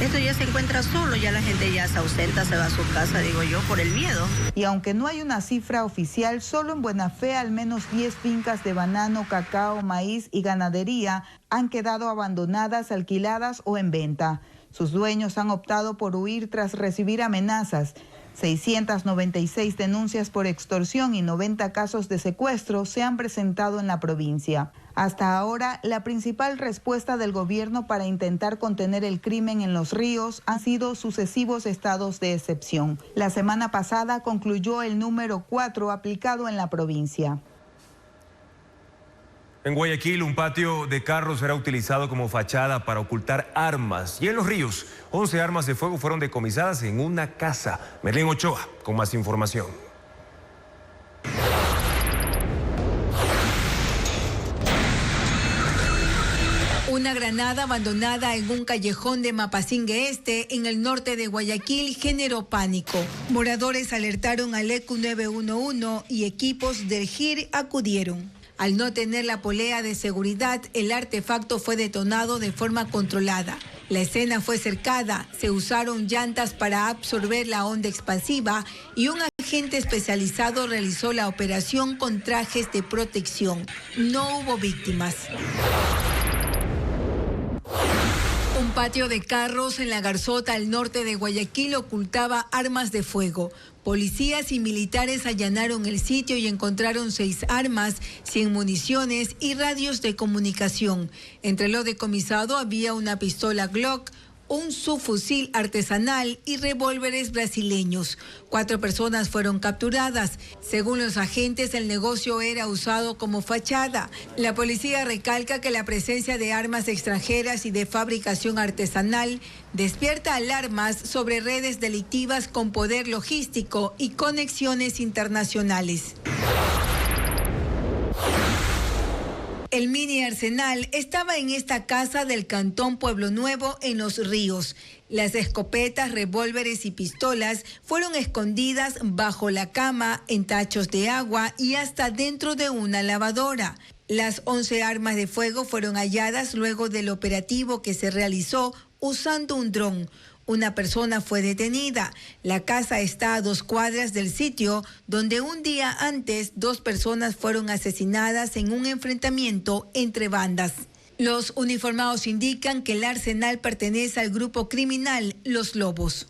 esto ya se encuentra solo, ya la gente ya se ausenta, se va a su casa, digo yo, por el miedo. Y aunque no hay una cifra oficial, solo en Buena Fe al menos 10 fincas de banano, cacao, maíz y ganadería han quedado abandonadas, alquiladas o en venta. Sus dueños han optado por huir tras recibir amenazas. 696 denuncias por extorsión y 90 casos de secuestro se han presentado en la provincia. Hasta ahora, la principal respuesta del gobierno para intentar contener el crimen en Los Ríos han sido sucesivos estados de excepción. La semana pasada concluyó el número 4 aplicado en la provincia. En Guayaquil, un patio de carros será utilizado como fachada para ocultar armas. Y en Los Ríos, 11 armas de fuego fueron decomisadas en una casa. Merlín Ochoa, con más información. Una granada abandonada en un callejón de Mapasingue Este, en el norte de Guayaquil, generó pánico. Moradores alertaron al ECU 911 y equipos del GIR acudieron. Al no tener la polea de seguridad, el artefacto fue detonado de forma controlada. La escena fue cercada, se usaron llantas para absorber la onda expansiva y un agente agente especializado realizó la operación con trajes de protección. No hubo víctimas. Un patio de carros en La Garzota, al norte de Guayaquil, ocultaba armas de fuego. Policías y militares allanaron el sitio y encontraron 6 armas, 100 municiones y radios de comunicación. Entre lo decomisado había una pistola Glock, un subfusil artesanal y revólveres brasileños. 4 personas fueron capturadas. Según los agentes, el negocio era usado como fachada. La policía recalca que la presencia de armas extranjeras y de fabricación artesanal despierta alarmas sobre redes delictivas con poder logístico y conexiones internacionales. El mini arsenal estaba en esta casa del Cantón Pueblo Nuevo en Los Ríos. Las escopetas, revólveres y pistolas fueron escondidas bajo la cama, en tachos de agua y hasta dentro de una lavadora. Las 11 armas de fuego fueron halladas luego del operativo que se realizó usando un dron. Una persona fue detenida. La casa está a 2 cuadras del sitio donde un día antes 2 personas fueron asesinadas en un enfrentamiento entre bandas. Los uniformados indican que el arsenal pertenece al grupo criminal Los Lobos.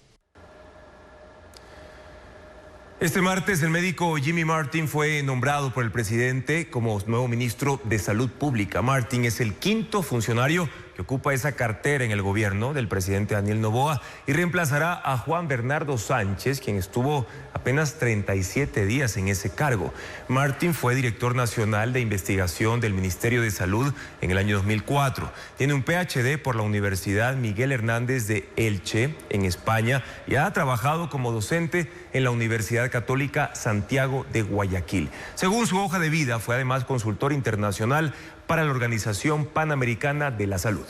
Este martes, el médico Jimmy Martin fue nombrado por el presidente como nuevo ministro de Salud Pública. Martin es el 5º funcionario que ocupa esa cartera en el gobierno del presidente Daniel Noboa y reemplazará a Juan Bernardo Sánchez, quien estuvo apenas 37 días en ese cargo. Martin fue director nacional de investigación del Ministerio de Salud en el año 2004. Tiene un PhD por la Universidad Miguel Hernández de Elche, en España, y ha trabajado como docente en la Universidad Católica Santiago de Guayaquil. Según su hoja de vida, fue además consultor internacional para la Organización Panamericana de la Salud.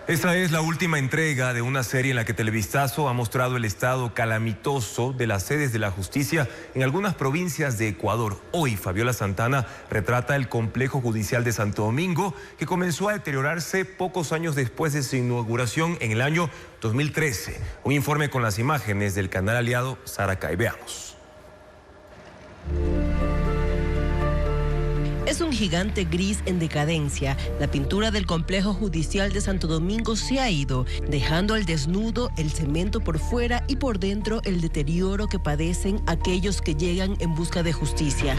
Esta es la última entrega de una serie en la que Televistazo ha mostrado el estado calamitoso de las sedes de la justicia en algunas provincias de Ecuador. Hoy, Fabiola Santana retrata el complejo judicial de Santo Domingo, que comenzó a deteriorarse pocos años después de su inauguración en el año 2013. Un informe con las imágenes del canal aliado Saracay. Veamos. Es un gigante gris en decadencia. La pintura del complejo judicial de Santo Domingo se ha ido, dejando al desnudo el cemento por fuera y por dentro el deterioro que padecen aquellos que llegan en busca de justicia.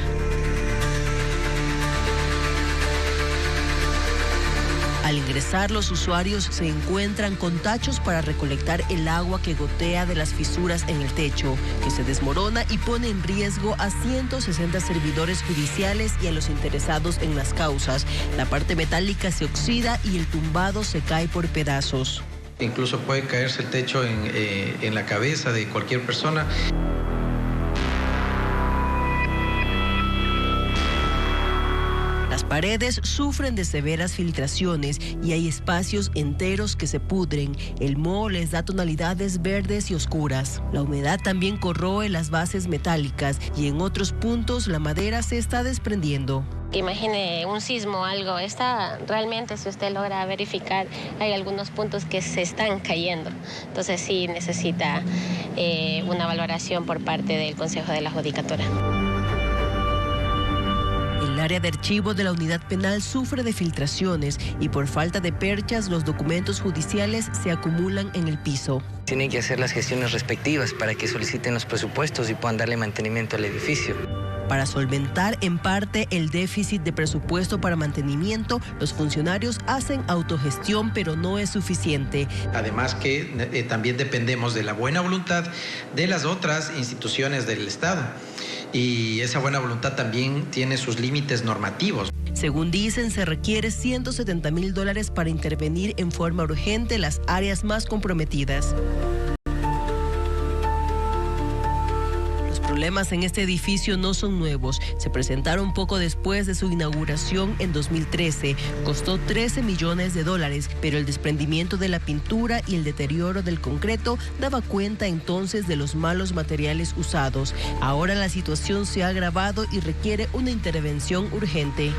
Al ingresar, los usuarios se encuentran con tachos para recolectar el agua que gotea de las fisuras en el techo, que se desmorona y pone en riesgo a 160 servidores judiciales y a los interesados en las causas. La parte metálica se oxida y el tumbado se cae por pedazos. Incluso puede caerse el techo en la cabeza de cualquier persona. Las paredes sufren de severas filtraciones y hay espacios enteros que se pudren. El moho les da tonalidades verdes y oscuras. La humedad también corroe las bases metálicas y en otros puntos la madera se está desprendiendo. Imagine un sismo o algo, realmente, si usted logra verificar, hay algunos puntos que se están cayendo. Entonces sí necesita una valoración por parte del Consejo de la Judicatura. El área de archivo de la unidad penal sufre de filtraciones y por falta de perchas los documentos judiciales se acumulan en el piso. Tienen que hacer las gestiones respectivas para que soliciten los presupuestos y puedan darle mantenimiento al edificio. Para solventar en parte el déficit de presupuesto para mantenimiento, los funcionarios hacen autogestión, pero no es suficiente. Además que también dependemos de la buena voluntad de las otras instituciones del Estado. Y esa buena voluntad también tiene sus límites normativos. Según dicen, se requiere $170,000 para intervenir en forma urgente las áreas más comprometidas. Los problemas en este edificio no son nuevos. Se presentaron poco después de su inauguración en 2013. Costó $13 millones, pero el desprendimiento de la pintura y el deterioro del concreto daba cuenta entonces de los malos materiales usados. Ahora la situación se ha agravado y requiere una intervención urgente.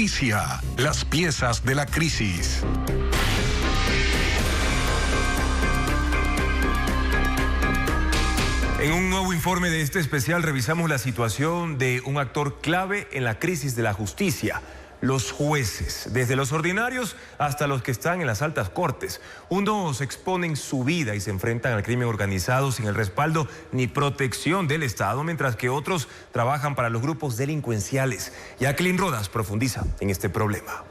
Justicia, las piezas de la crisis. En un nuevo informe de este especial revisamos la situación de un actor clave en la crisis de la justicia: los jueces, desde los ordinarios hasta los que están en las altas cortes. Unos exponen su vida y se enfrentan al crimen organizado sin el respaldo ni protección del Estado, mientras que otros trabajan para los grupos delincuenciales. Jacqueline Rodas profundiza en este problema.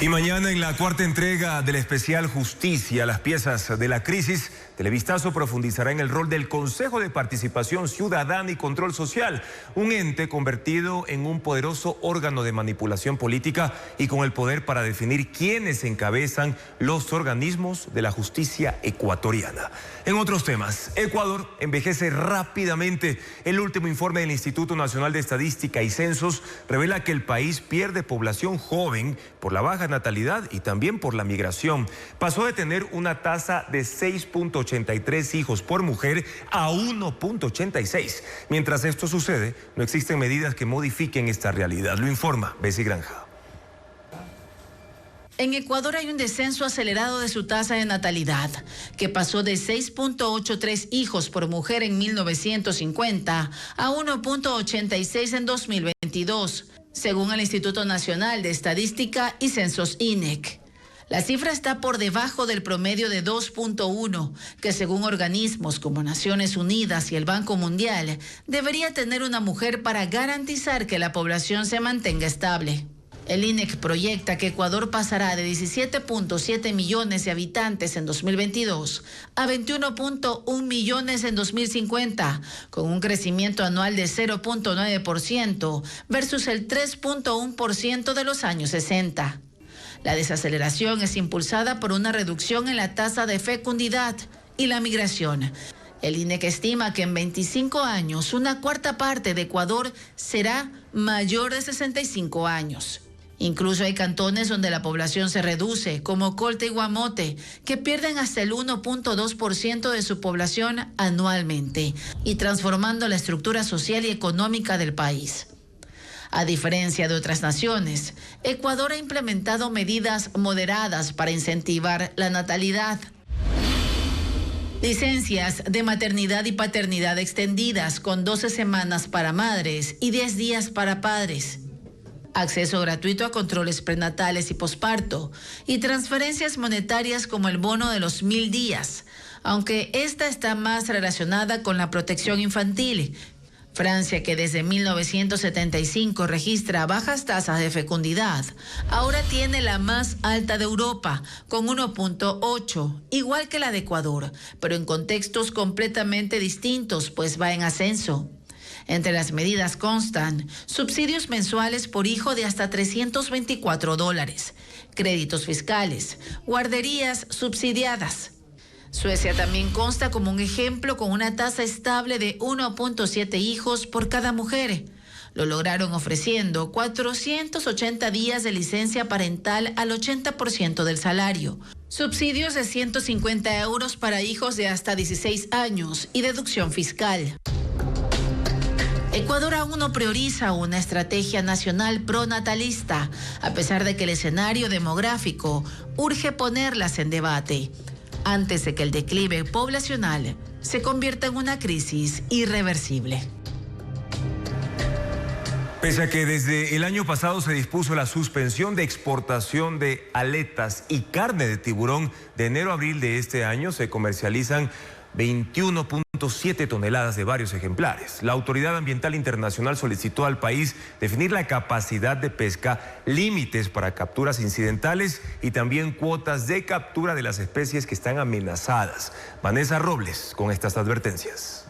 Y mañana, en la cuarta entrega del especial Justicia, las piezas de la crisis, Televistazo profundizará en el rol del Consejo de Participación Ciudadana y Control Social, un ente convertido en un poderoso órgano de manipulación política y con el poder para definir quiénes encabezan los organismos de la justicia ecuatoriana. En otros temas, Ecuador envejece rápidamente. El último informe del Instituto Nacional de Estadística y Censos revela que el país pierde población joven por la baja natalidad y también por la migración. Pasó de tener una tasa de 6.83 hijos por mujer a 1.86. Mientras esto sucede, no existen medidas que modifiquen esta realidad. Lo informa Bessie Granja. En Ecuador hay un descenso acelerado de su tasa de natalidad, que pasó de 6.83 hijos por mujer en 1950 a 1.86 en 2022, según el Instituto Nacional de Estadística y Censos INEC. La cifra está por debajo del promedio de 2.1, que según organismos como Naciones Unidas y el Banco Mundial, debería tener una mujer para garantizar que la población se mantenga estable. El INEC proyecta que Ecuador pasará de 17.7 millones de habitantes en 2022 a 21.1 millones en 2050, con un crecimiento anual de 0.9% versus el 3.1% de los años 60. La desaceleración es impulsada por una reducción en la tasa de fecundidad y la migración. El INEC estima que en 25 años una cuarta parte de Ecuador será mayor de 65 años. Incluso hay cantones donde la población se reduce, como Colta y Guamote, que pierden hasta el 1.2% de su población anualmente y transformando la estructura social y económica del país. A diferencia de otras naciones, Ecuador ha implementado medidas moderadas para incentivar la natalidad. Licencias de maternidad y paternidad extendidas con 12 semanas para madres y 10 días para padres. Acceso gratuito a controles prenatales y posparto y transferencias monetarias como el bono de los 1000 días, aunque esta está más relacionada con la protección infantil. Francia, que desde 1975 registra bajas tasas de fecundidad, ahora tiene la más alta de Europa, con 1.8, igual que la de Ecuador, pero en contextos completamente distintos, pues va en ascenso. Entre las medidas constan subsidios mensuales por hijo de hasta $324, créditos fiscales, guarderías subsidiadas. Suecia también consta como un ejemplo con una tasa estable de 1.7 hijos por cada mujer. Lo lograron ofreciendo 480 días de licencia parental al 80% del salario, subsidios de 150 euros para hijos de hasta 16 años y deducción fiscal. Ecuador aún no prioriza una estrategia nacional pronatalista, a pesar de que el escenario demográfico urge ponerlas en debate, antes de que el declive poblacional se convierta en una crisis irreversible. Pese a que desde el año pasado se dispuso la suspensión de exportación de aletas y carne de tiburón, de enero a abril de este año se comercializan 21.7 toneladas de varios ejemplares. La Autoridad Ambiental Internacional solicitó al país definir la capacidad de pesca, límites para capturas incidentales y también cuotas de captura de las especies que están amenazadas. Vanessa Robles con estas advertencias.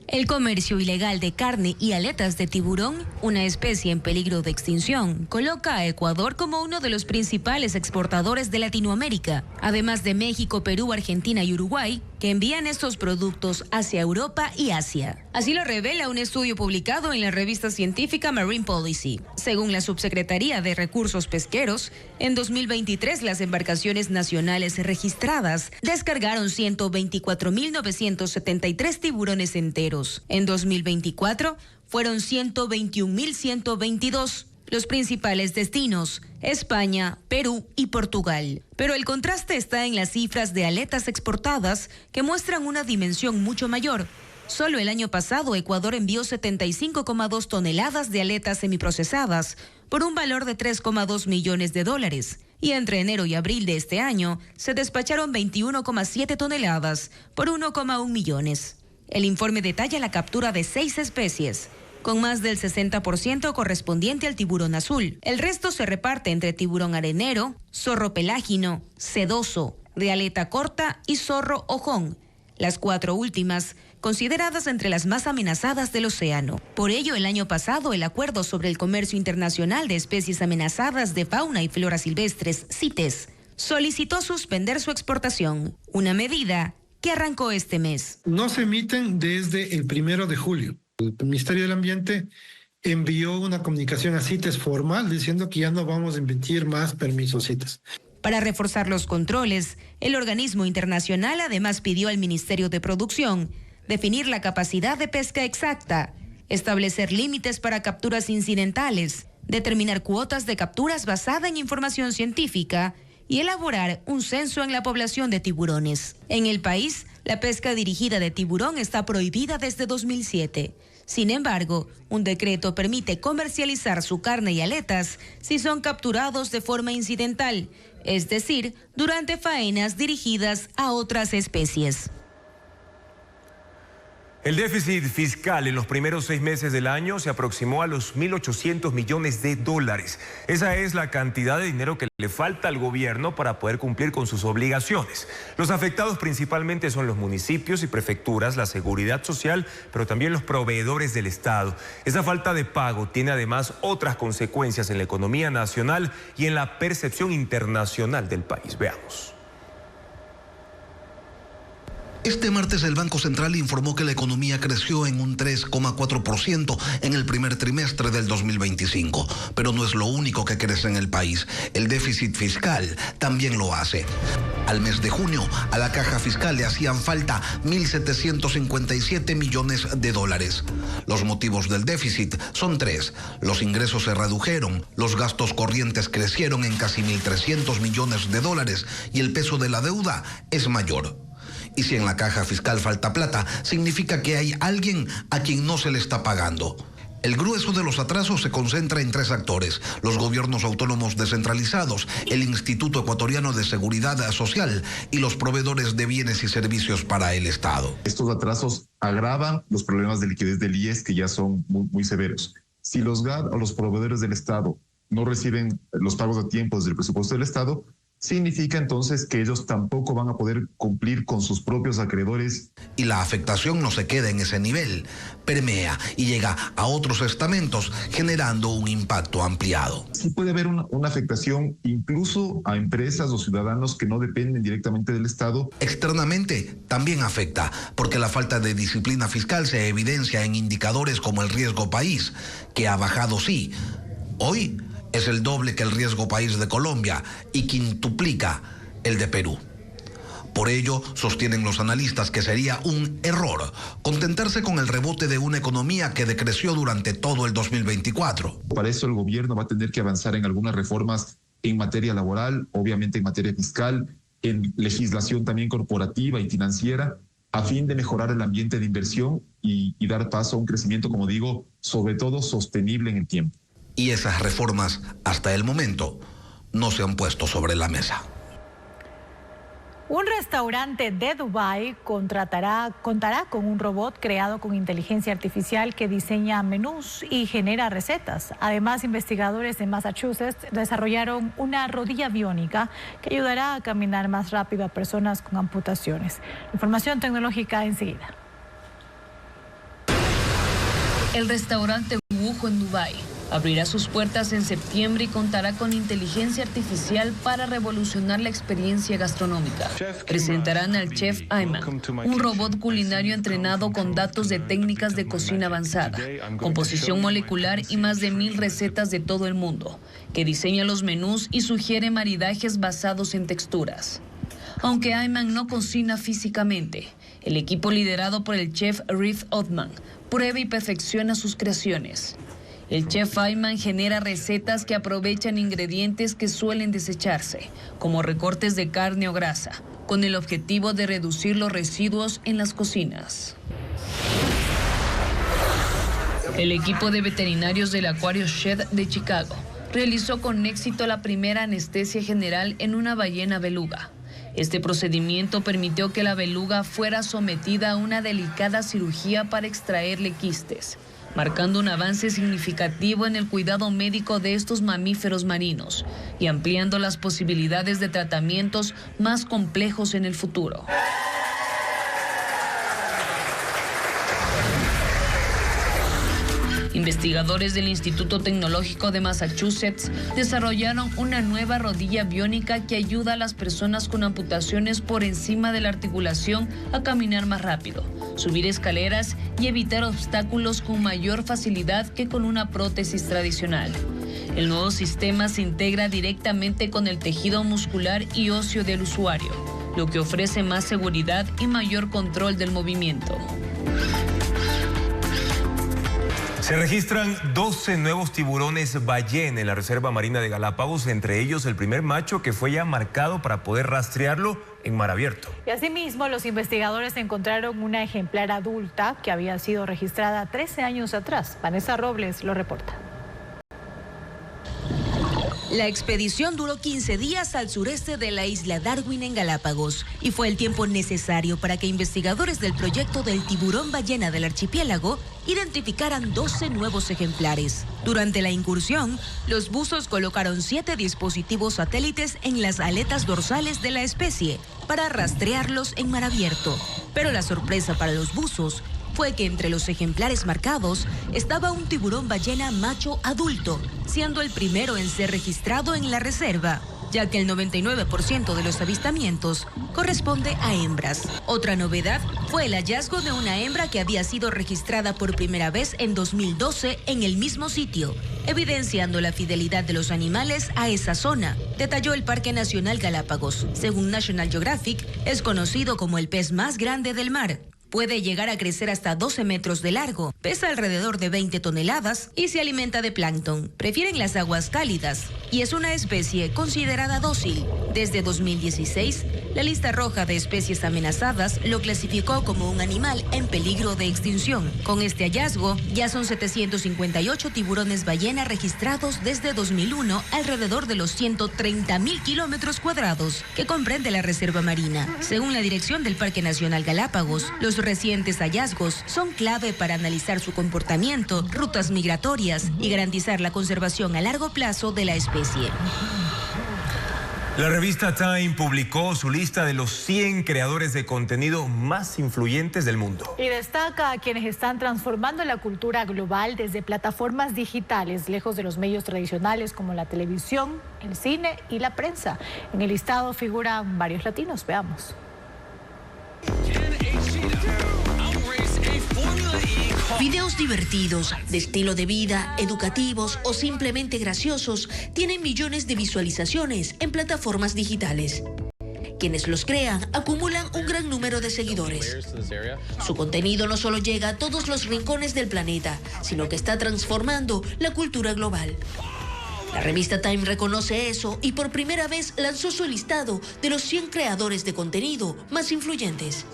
El comercio ilegal de carne y aletas de tiburón, una especie en peligro de extinción, coloca a Ecuador como uno de los principales exportadores de Latinoamérica, además de México, Perú, Argentina y Uruguay, que envían estos productos hacia Europa y Asia. Así lo revela un estudio publicado en la revista científica Marine Policy. Según la Subsecretaría de Recursos Pesqueros, en 2023 las embarcaciones nacionales registradas descargaron 124.973 tiburones enteros. En 2024 fueron 121.122. Los principales destinos: España, Perú y Portugal. Pero el contraste está en las cifras de aletas exportadas, que muestran una dimensión mucho mayor. Solo el año pasado Ecuador envió 75,2 toneladas de aletas semiprocesadas por un valor de $3,2 millones. Y entre enero y abril de este año se despacharon 21,7 toneladas por 1,1 millones. El informe detalla la captura de 6 especies, con más del 60% correspondiente al tiburón azul. El resto se reparte entre tiburón arenero, zorro pelágino, sedoso, de aleta corta y zorro ojón, las 4 últimas consideradas entre las más amenazadas del océano. Por ello, el año pasado, el Acuerdo sobre el Comercio Internacional de Especies Amenazadas de Fauna y Flora Silvestres, CITES, solicitó suspender su exportación, una medida que arrancó este mes. No se emiten desde el 1 de julio. El Ministerio del Ambiente envió una comunicación a CITES formal diciendo que ya no vamos a emitir más permisos CITES. Para reforzar los controles, el organismo internacional además pidió al Ministerio de Producción definir la capacidad de pesca exacta, establecer límites para capturas incidentales, determinar cuotas de capturas basada en información científica y elaborar un censo en la población de tiburones. En el país, la pesca dirigida de tiburón está prohibida desde 2007. Sin embargo, un decreto permite comercializar su carne y aletas si son capturados de forma incidental, es decir, durante faenas dirigidas a otras especies. El déficit fiscal en los primeros 6 meses del año se aproximó a los 1.800 millones de dólares. Esa es la cantidad de dinero que le falta al gobierno para poder cumplir con sus obligaciones. Los afectados principalmente son los municipios y prefecturas, la seguridad social, pero también los proveedores del Estado. Esa falta de pago tiene además otras consecuencias en la economía nacional y en la percepción internacional del país. Veamos. Este martes el Banco Central informó que la economía creció en un 3,4% en el primer trimestre del 2025. Pero no es lo único que crece en el país. El déficit fiscal también lo hace. Al mes de junio, a la caja fiscal le hacían falta 1.757 millones de dólares. Los motivos del déficit son 3. Los ingresos se redujeron, los gastos corrientes crecieron en casi 1.300 millones de dólares y el peso de la deuda es mayor. Y si en la caja fiscal falta plata, significa que hay alguien a quien no se le está pagando. El grueso de los atrasos se concentra en 3 actores: los gobiernos autónomos descentralizados, el Instituto Ecuatoriano de Seguridad Social y los proveedores de bienes y servicios para el Estado. Estos atrasos agravan los problemas de liquidez del IES, que ya son muy severos. Si los GAD o los proveedores del Estado no reciben los pagos a tiempo desde el presupuesto del Estado, significa entonces que ellos tampoco van a poder cumplir con sus propios acreedores. Y la afectación no se queda en ese nivel, permea y llega a otros estamentos, generando un impacto ampliado. Sí puede haber una afectación incluso a empresas o ciudadanos que no dependen directamente del Estado. Externamente también afecta, porque la falta de disciplina fiscal se evidencia en indicadores como el riesgo país, que ha bajado sí. Hoy es el doble que el riesgo país de Colombia y quintuplica el de Perú. Por ello, sostienen los analistas que sería un error contentarse con el rebote de una economía que decreció durante todo el 2024. Para eso el gobierno va a tener que avanzar en algunas reformas en materia laboral, obviamente en materia fiscal, en legislación también corporativa y financiera, a fin de mejorar el ambiente de inversión y dar paso a un crecimiento, como digo, sobre todo sostenible en el tiempo. Y esas reformas, hasta el momento, no se han puesto sobre la mesa. Un restaurante de Dubái contará con un robot creado con inteligencia artificial que diseña menús y genera recetas. Además, investigadores de Massachusetts desarrollaron una rodilla biónica que ayudará a caminar más rápido a personas con amputaciones. Información tecnológica enseguida. El restaurante Wujo en Dubái Abrirá sus puertas en septiembre y contará con inteligencia artificial para revolucionar la experiencia gastronómica. Presentarán al chef Ayman, un robot culinario entrenado con datos de técnicas de cocina avanzada, composición molecular y más de 1000 recetas de todo el mundo, que diseña los menús y sugiere maridajes basados en texturas. Aunque Ayman no cocina físicamente, el equipo liderado por el chef Riff Othman prueba y perfecciona sus creaciones. El chef Ayman genera recetas que aprovechan ingredientes que suelen desecharse, como recortes de carne o grasa, con el objetivo de reducir los residuos en las cocinas. El equipo de veterinarios del Aquarius Shed de Chicago realizó con éxito la primera anestesia general en una ballena beluga. Este procedimiento permitió que la beluga fuera sometida a una delicada cirugía para extraerle quistes, marcando un avance significativo en el cuidado médico de estos mamíferos marinos y ampliando las posibilidades de tratamientos más complejos en el futuro. Investigadores del Instituto Tecnológico de Massachusetts desarrollaron una nueva rodilla biónica que ayuda a las personas con amputaciones por encima de la articulación a caminar más rápido, subir escaleras y evitar obstáculos con mayor facilidad que con una prótesis tradicional. El nuevo sistema se integra directamente con el tejido muscular y óseo del usuario, lo que ofrece más seguridad y mayor control del movimiento. Se registran 12 nuevos tiburones ballena en la Reserva Marina de Galápagos, entre ellos el primer macho que fue ya marcado para poder rastrearlo en mar abierto. Y asimismo, los investigadores encontraron una ejemplar adulta que había sido registrada 13 años atrás. Vanessa Robles lo reporta. La expedición duró 15 días al sureste de la isla Darwin en Galápagos y fue el tiempo necesario para que investigadores del proyecto del tiburón ballena del archipiélago identificaran 12 nuevos ejemplares. Durante la incursión, los buzos colocaron 7 dispositivos satélites en las aletas dorsales de la especie para rastrearlos en mar abierto. Pero la sorpresa para los buzos fue que entre los ejemplares marcados estaba un tiburón ballena macho adulto, siendo el primero en ser registrado en la reserva, ya que el 99% de los avistamientos corresponde a hembras. Otra novedad fue el hallazgo de una hembra que había sido registrada por primera vez en 2012 en el mismo sitio, evidenciando la fidelidad de los animales a esa zona, detalló el Parque Nacional Galápagos. Según National Geographic, es conocido como el pez más grande del mar. Puede llegar a crecer hasta 12 metros de largo, pesa alrededor de 20 toneladas y se alimenta de plancton. Prefieren las aguas cálidas y es una especie considerada dócil. Desde 2016, la lista roja de especies amenazadas lo clasificó como un animal en peligro de extinción. Con este hallazgo, ya son 758 tiburones ballena registrados desde 2001 alrededor de los 130,000 kilómetros cuadrados que comprende la reserva marina. Según la dirección del Parque Nacional Galápagos, los recientes hallazgos son clave para analizar su comportamiento, rutas migratorias y garantizar la conservación a largo plazo de la especie. La revista Time publicó su lista de los 100 creadores de contenido más influyentes del mundo. Y destaca a quienes están transformando la cultura global desde plataformas digitales, lejos de los medios tradicionales como la televisión, el cine y la prensa. En el listado figuran varios latinos. Veamos. Videos divertidos, de estilo de vida, educativos o simplemente graciosos tienen millones de visualizaciones en plataformas digitales. Quienes los crean acumulan un gran número de seguidores. Su contenido no solo llega a todos los rincones del planeta, sino que está transformando la cultura global. La revista Time reconoce eso y por primera vez lanzó su listado de los 100 creadores de contenido más influyentes.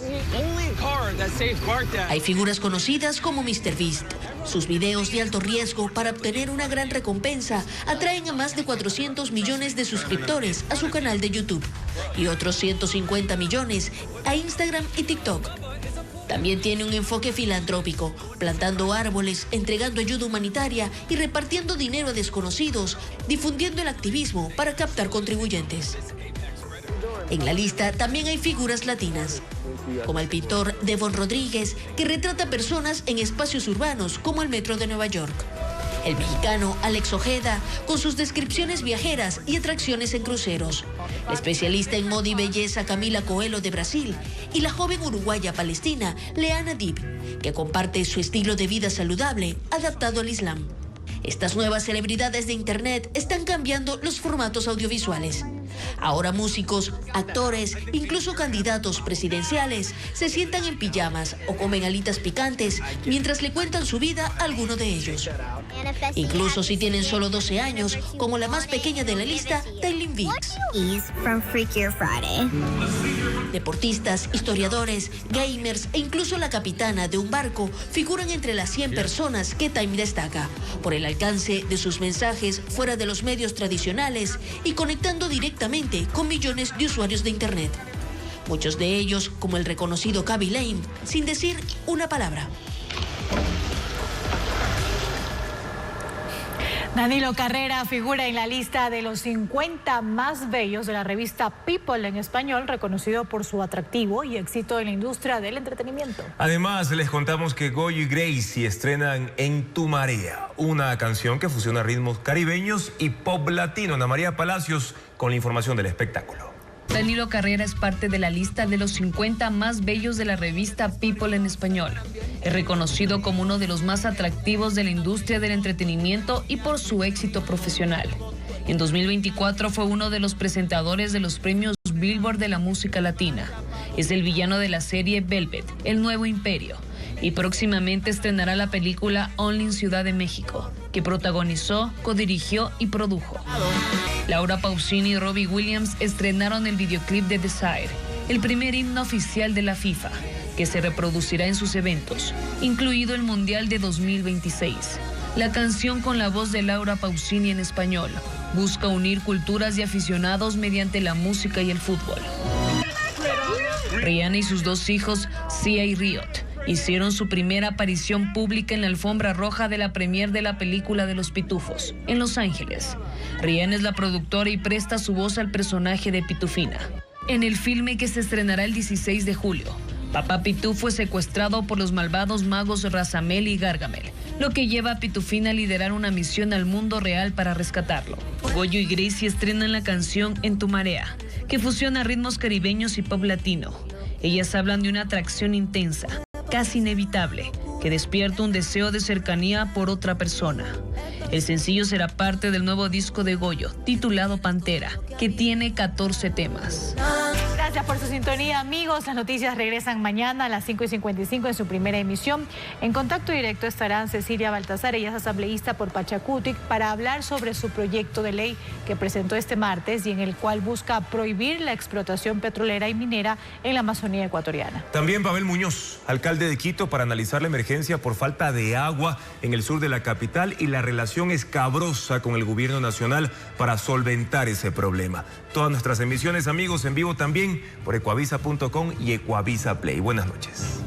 Hay figuras conocidas como MrBeast. Sus videos de alto riesgo para obtener una gran recompensa atraen a más de 400 millones de suscriptores a su canal de YouTube y otros 150 millones a Instagram y TikTok. También tiene un enfoque filantrópico, plantando árboles, entregando ayuda humanitaria y repartiendo dinero a desconocidos, difundiendo el activismo para captar contribuyentes. En la lista también hay figuras latinas, como el pintor Devon Rodríguez, que retrata personas en espacios urbanos como el metro de Nueva York. El mexicano Alex Ojeda, con sus descripciones viajeras y atracciones en cruceros. La especialista en moda y belleza Camila Coelho de Brasil y la joven uruguaya palestina Leana Dib, que comparte su estilo de vida saludable adaptado al Islam. Estas nuevas celebridades de Internet están cambiando los formatos audiovisuales. Ahora músicos, actores, incluso candidatos presidenciales se sientan en pijamas o comen alitas picantes mientras le cuentan su vida a alguno de ellos. Incluso si tienen solo 12 años, como la más pequeña de la lista, Taylin Viggs. Deportistas, historiadores, gamers e incluso la capitana de un barco figuran entre las 100 personas que Time destaca por el alcance de sus mensajes fuera de los medios tradicionales y conectando directamente con millones de usuarios de Internet. Muchos de ellos, como el reconocido Khaby Lame, sin decir una palabra. Danilo Carrera figura en la lista de los 50 más bellos de la revista People en español, reconocido por su atractivo y éxito en la industria del entretenimiento. Además, les contamos que Goyo y Gracie estrenan En Tu Marea, una canción que fusiona ritmos caribeños y pop latino. Ana María Palacios con la información del espectáculo. Danilo Carrera es parte de la lista de los 50 más bellos de la revista People en español. Es reconocido como uno de los más atractivos de la industria del entretenimiento y por su éxito profesional. En 2024 fue uno de los presentadores de los premios Billboard de la música latina. Es el villano de la serie Velvet, El Nuevo Imperio, y próximamente estrenará la película Only en Ciudad de México, que protagonizó, codirigió y produjo. Laura Pausini y Robbie Williams estrenaron el videoclip de Desire, el primer himno oficial de la FIFA, que se reproducirá en sus eventos, incluido el Mundial de 2026. La canción, con la voz de Laura Pausini en español, busca unir culturas y aficionados mediante la música y el fútbol. Rihanna y sus dos hijos, Sia y Riot, hicieron su primera aparición pública en la alfombra roja de la premier de la película de los Pitufos, en Los Ángeles. Rihanna es la productora y presta su voz al personaje de Pitufina. En el filme, que se estrenará el 16 de julio, Papá Pitufo es secuestrado por los malvados magos Razamel y Gargamel, lo que lleva a Pitufina a liderar una misión al mundo real para rescatarlo. Goyo y Gracie estrenan la canción En Tu Marea, que fusiona ritmos caribeños y pop latino. Ellas hablan de una atracción intensa, casi inevitable, que despierta un deseo de cercanía por otra persona. El sencillo será parte del nuevo disco de Goyo, titulado Pantera, que tiene 14 temas. Gracias por su sintonía, amigos. Las noticias regresan mañana a las 5:55 en su primera emisión. En contacto directo estarán Cecilia Baltazar, ella es asambleísta por Pachacutic, para hablar sobre su proyecto de ley que presentó este martes y en el cual busca prohibir la explotación petrolera y minera en la Amazonía ecuatoriana. También Pavel Muñoz, alcalde de Quito, para analizar la emergencia por falta de agua en el sur de la capital y la relación escabrosa con el gobierno nacional para solventar ese problema. Todas nuestras emisiones, amigos, en vivo también por ecuavisa.com y Ecuavisa Play. Buenas noches.